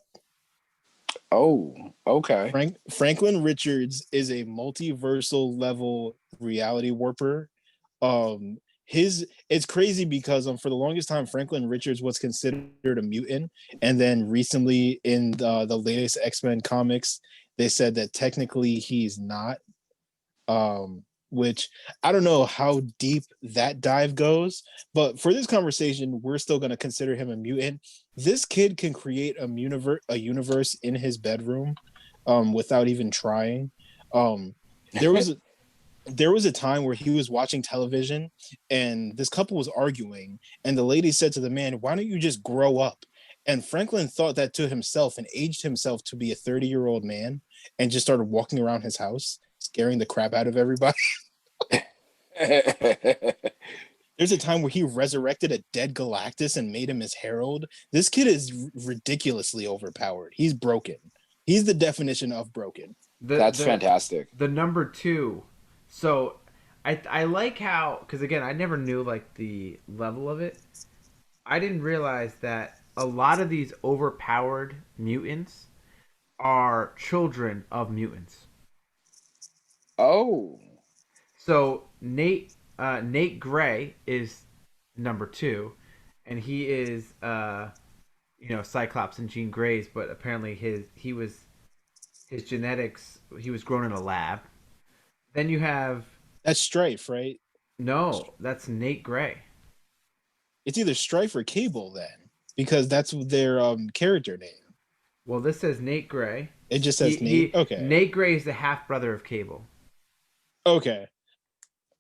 Oh, okay. Franklin Richards is a multiversal level reality warper. His it's crazy because for the longest time Franklin Richards was considered a mutant, and then recently in the latest X-Men comics, they said that technically he's not. Which I don't know how deep that dive goes, but for this conversation, we're still going to consider him a mutant. This kid can create a universe in his bedroom, without even trying. Um, there was a, there was a time where he was watching television, and this couple was arguing, and the lady said to the man, "Why don't you just grow up?" And Franklin thought that to himself and aged himself to be a 30-year-old man, and just started walking around his house, scaring the crap out of everybody. There's a time where he resurrected a dead Galactus and made him his herald. This kid is ridiculously overpowered. He's broken. He's the definition of broken. The That's the fantastic. the number two. So I like how because again I never knew like the level of it. I didn't realize that a lot of these overpowered mutants are children of mutants. Oh, So Nate Gray is number two, and he is Cyclops and Jean Grey's, but apparently his genetics he was grown in a lab. Then you have That's Strife, right? no, that's Nate Gray. It's either Strife or Cable then, because that's their character name. Well, this says Nate Gray. It just says Nate. Okay. Nate Gray is the half brother of Cable. Okay.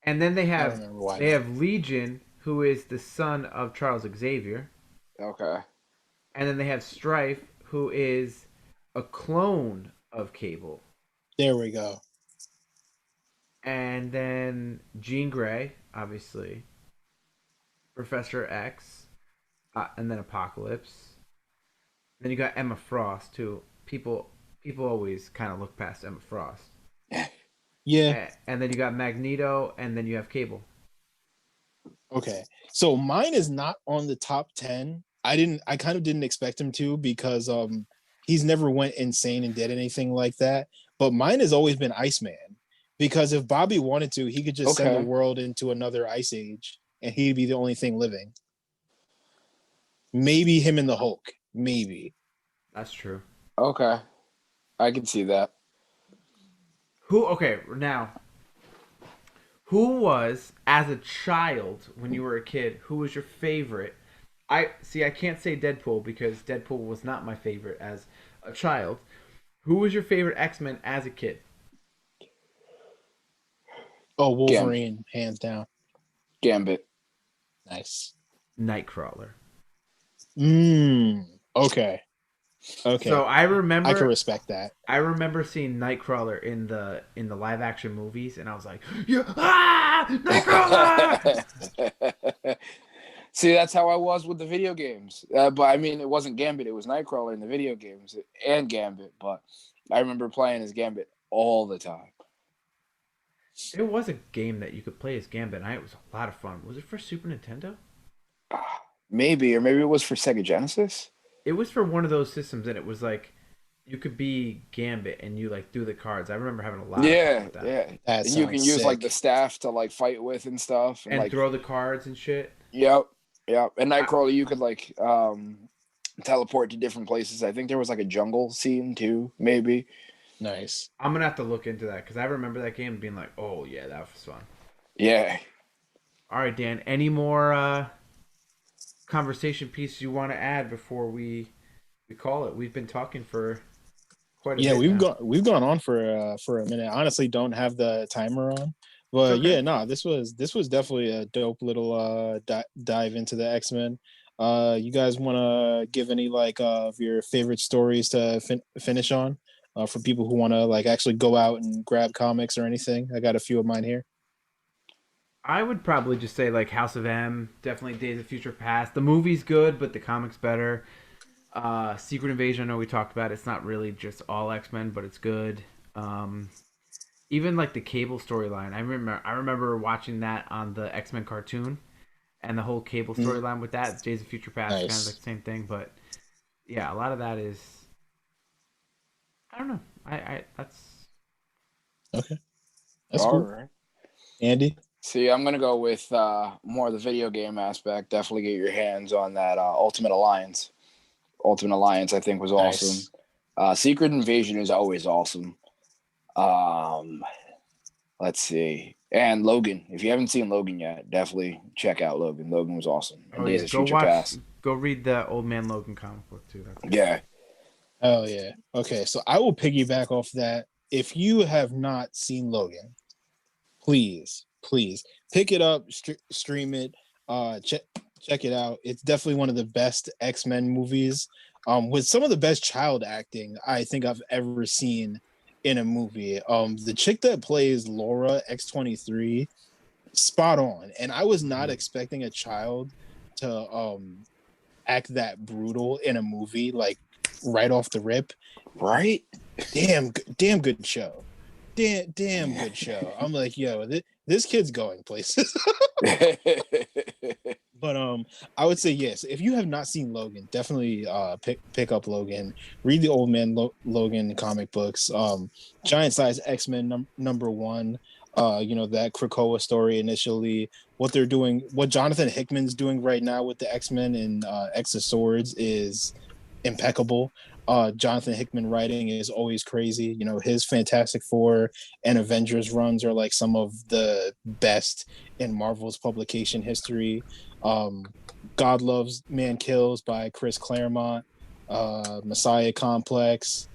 And then I remember why they now. have Legion, who is the son of Charles Xavier, Okay. and then they have Strife, who is a clone of Cable, There we go. and then Jean Grey, obviously, Professor X, and then Apocalypse. Then you got Emma Frost, too. People always kind of look past Emma Frost. Yeah. And then you got Magneto, and then you have Cable. Okay. So mine is not on the top 10. I kind of didn't expect him to because he's never went insane and did anything like that. But mine has always been Iceman. Because if Bobby wanted to, he could just send the Okay. world into another ice age and he'd be the only thing living. Maybe him and the Hulk. Maybe. That's true. Okay. I can see that. Okay, now, who was, as a child, when you were a kid, who was your favorite? I can't say Deadpool because Deadpool was not my favorite as a child. Who was your favorite X-Men as a kid? Oh, Wolverine, hands down. Gambit. Nice. Nightcrawler. Okay. Okay. So I I can respect that. I remember seeing Nightcrawler in the live action movies, and I was like, yeah, Nightcrawler! See, that's how I was with the video games. But I mean, it wasn't Gambit; it was Nightcrawler in the video games and Gambit. But I remember playing as Gambit all the time. There was a game that you could play as Gambit, and it was a lot of fun. Was it for Super Nintendo? Maybe, or maybe it was for Sega Genesis. It was for one of those systems, and it was like you could be Gambit, and you like threw the cards. I remember having a lot of fun with that. Yeah. That And you can sounds use like sick. the staff to like fight with and stuff, And like throw the cards and shit. yep. And Nightcrawler, you could like teleport to different places. I think there was like a jungle scene too, maybe. Nice. I'm gonna have to look into that because I remember that game being like, oh yeah, that was fun. Yeah. All right, Dan. Any more conversation pieces you want to add before we call it? We've been talking for quite a bit. We've gone on for a minute. I honestly don't have the timer on, but Okay. yeah, no, this was definitely a dope little dive into the X-Men. You guys want to give any like of your favorite stories to finish on for people who want to like actually go out and grab comics or anything? I got a few of mine here. I would probably just say like House of M, definitely Days of Future Past. The movie's good, but the comic's better. Secret Invasion, I know we talked about. It's not really just all X-Men, but it's good. Even like the Cable storyline, I remember watching that on the X-Men cartoon, and the whole Cable storyline with that Days of Future Past, Nice. kind of like the same thing. But yeah, a lot of that is, I don't know. I that's Okay, that's All cool. right. Andy, See, I'm gonna go with more of the video game aspect. Definitely get your hands on that Ultimate Alliance. Ultimate Alliance, I think, was awesome. Nice. Secret Invasion is always awesome. Let's see, and Logan. If you haven't seen Logan yet, definitely check out Logan. Logan was awesome. And Days of Future Past. Go read the Old Man Logan comic book too. That's Yeah. Oh yeah. Okay, so I will piggyback off that. If you have not seen Logan, please pick it up, stream it, check it out. It's definitely one of the best X-Men movies, with some of the best child acting I think I've ever seen in a movie. The chick that plays Laura X-23, spot on. And I was not expecting a child to act that brutal in a movie, like right off the rip. Right. Damn good show. Damn good show. I'm like, yo, this kid's going places. But I would say yes. If you have not seen Logan, definitely pick up Logan. Read the Old Man Logan comic books. Giant Size X-Men number 1. That Krakoa story initially. What they're doing, what Jonathan Hickman's doing right now with the X-Men and X of Swords is impeccable. Jonathan Hickman writing is always crazy. His Fantastic Four and Avengers runs are like some of the best in Marvel's publication history. God Loves, Man Kills by Chris Claremont, Messiah Complex,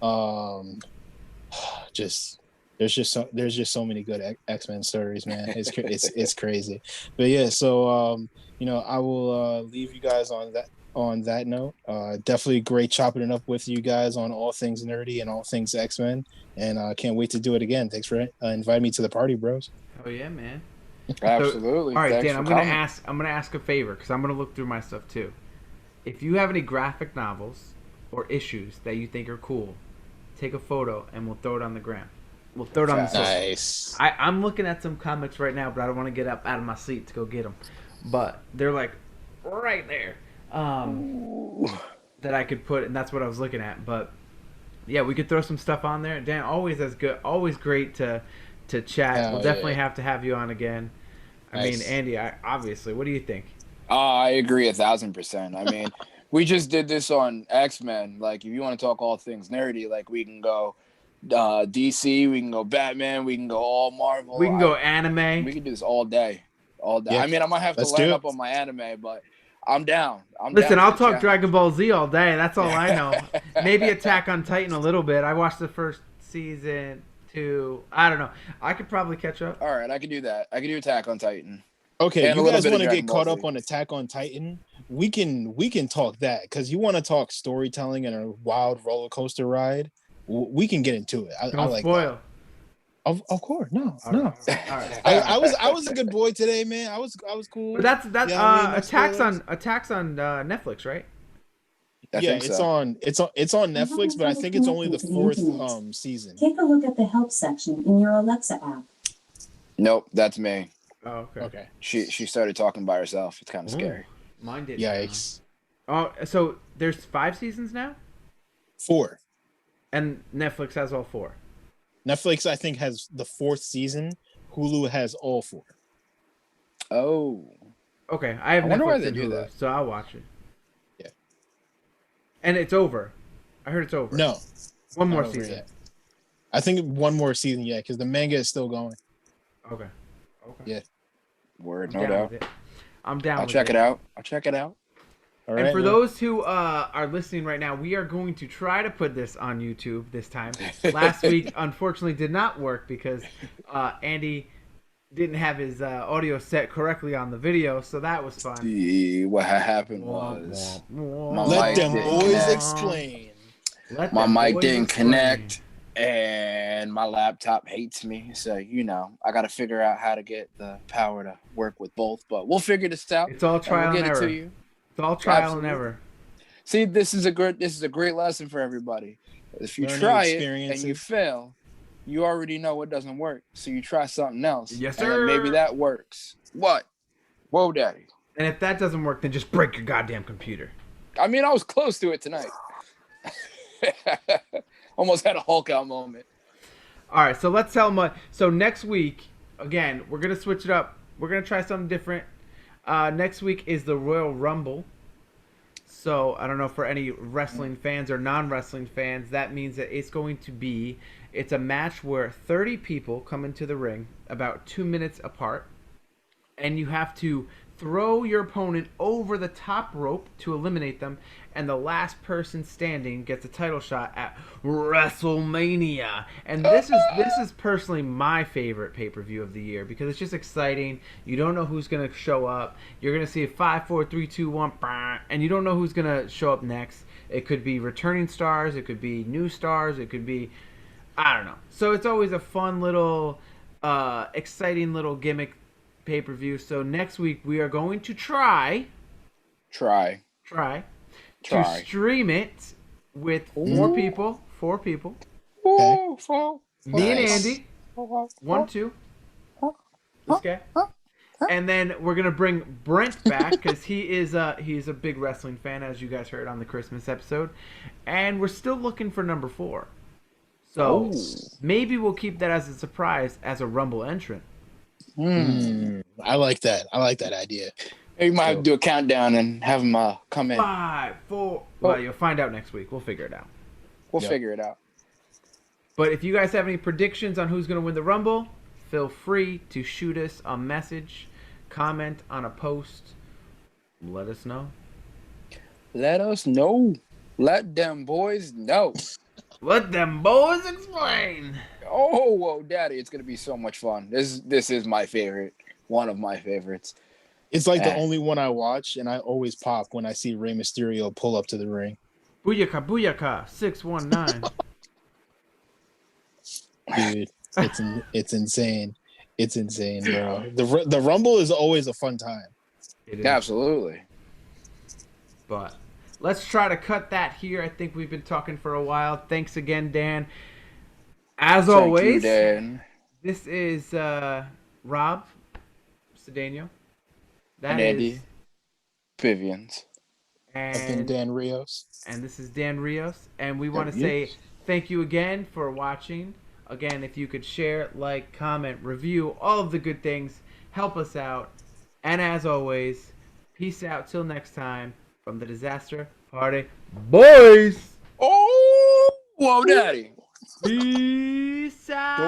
Um, just there's just so many good X-Men stories, man. It's crazy. But yeah, so I will leave you guys on that note. Definitely great chopping it up with you guys on all things nerdy and all things X-Men, and can't wait to do it again. Thanks for inviting me to the party, bros. Oh yeah, man. Absolutely. All right, Thanks Dan. for I'm gonna coming. ask a favor because I'm gonna look through my stuff too. If you have any graphic novels or issues that you think are cool, take a photo and we'll throw it on the gram. We'll throw it on the Facts. social. Nice. I'm looking at some comics right now, but I don't want to get up out of my seat to go get them. But they're like right there that I could put, and that's what I was looking at. But yeah, we could throw some stuff on there. Dan, always as good, always great to chat. Hell We'll definitely yeah. have to have you on again. I mean, Nice. Andy, obviously, what do you think? I agree 1,000%. I mean, we just did this on X-Men. Like, if you want to talk all things nerdy, like we can go DC, we can go Batman, we can go all Marvel. We can go anime. We can do this all day, all day. Yeah, I mean, I might have to let's do line it. up on my anime, but I'm down. Listen, down I'll for the talk challenge. Dragon Ball Z all day. That's all I know. Maybe Attack on Titan a little bit. I watched the first season, 2. I don't know. I could probably catch up. All right, I can do that. I can do Attack on Titan. Okay, And a you little guys bit of want to Dragon get Ball caught Z. up on Attack on Titan? We can talk that because you want to talk storytelling and a wild roller coaster ride. We can get into it. I Don't like spoil. that. Of course, no, All no. right. All right. I was a good boy today, man. I was cool. But that's Yeah, I mean, no Attacks on Netflix, right? I Yeah, think it's so. on Netflix, but I think it's only the 4th season. Take a look at the help section in your Alexa app. Nope, that's me. Oh, okay. Okay. She started talking by herself. It's kind of scary. Mine did. Yikes. Oh, so there's 5 seasons now, 4. and Netflix has all 4. Netflix, I think, has the 4th season. Hulu has all 4. Oh, Okay, I have I wonder why Netflix they and do Hulu, that. so I'll watch it. Yeah. And it's over. I heard it's over. No, One more not over season. yet. I think one more season, yeah, because the manga is still going. Okay. Okay. Yeah. word, I'm no down doubt. with it. I'm down. I'll with check it out. I'll check it out. All And right, for man. those who are listening right now, we are going to try to put this on YouTube this time. Last week, unfortunately, did not work because Andy didn't have his audio set correctly on the video, so that was fun. See, what happened was my Let mic them didn't boys connect. explain. Let My them mic boys didn't explain. connect, and my laptop hates me. So I got to figure out how to get the power to work with both. But we'll figure this out. It's all and trial we'll and get it error. to you. It's all trial Absolutely. and error. See, this is a great lesson for everybody. If you Learning try it and experiences. you fail, you already know what doesn't work. So you try something else. Yes, and then sir. maybe that works. What? Whoa, daddy. And if that doesn't work, then just break your goddamn computer. I mean, I was close to it tonight. Almost had a Hulk out moment. All right, so let's tell them. So next week, again, we're gonna switch it up. We're gonna try something different. Next week is the Royal Rumble. So I don't know for any wrestling fans or non-wrestling fans, that means that it's a match where 30 people come into the ring about 2 minutes apart, and you have to throw your opponent over the top rope to eliminate them, and the last person standing gets a title shot at WrestleMania. And this is personally my favorite pay-per-view of the year because it's just exciting. You don't know who's gonna show up. You're gonna see a 5, 4, 3, 2, 1, and you don't know who's gonna show up next. It could be returning stars. It could be new stars. It could be, I don't know. So it's always a fun little, exciting little gimmick pay-per-view. So next week we are going to try Try. to stream it with four people. Ooh, four. Me and Nice. Andy. 1, 2. This guy. And then we're gonna bring Brent back because he's a big wrestling fan, as you guys heard on the Christmas episode. And we're still looking for number 4. So maybe we'll keep that as a surprise as a Rumble entrant. I like that. I like that idea. You might have to do a countdown and have him come in. 5, 4. Well, you'll find out next week. We'll figure it out. We'll Yeah. figure it out. But if you guys have any predictions on who's going to win the Rumble, feel free to shoot us a message, comment on a post. Let us know. Let us know. Let them boys know. Let them boys explain. Oh, whoa, Daddy, it's gonna be so much fun. This is my favorite, one of my favorites. It's like the Eh. only one I watch, and I always pop when I see Rey Mysterio pull up to the ring. Booyaka, booyaka, 619. Dude, it's insane. It's insane, bro. The Rumble is always a fun time. It is. Absolutely. But let's try to cut that here. I think we've been talking for a while. Thanks again, Dan. As Thank always, you, Dan. this is Rob Cedeno. That And is, Andy Vivians. I've been Dan Rios. And this is Dan Rios. And we want to Yes. say thank you again for watching. Again, if you could share, like, comment, review, all of the good things, help us out. And as always, peace out till next time from the Disaster Party Boys. Oh, whoa, Daddy. Peace out.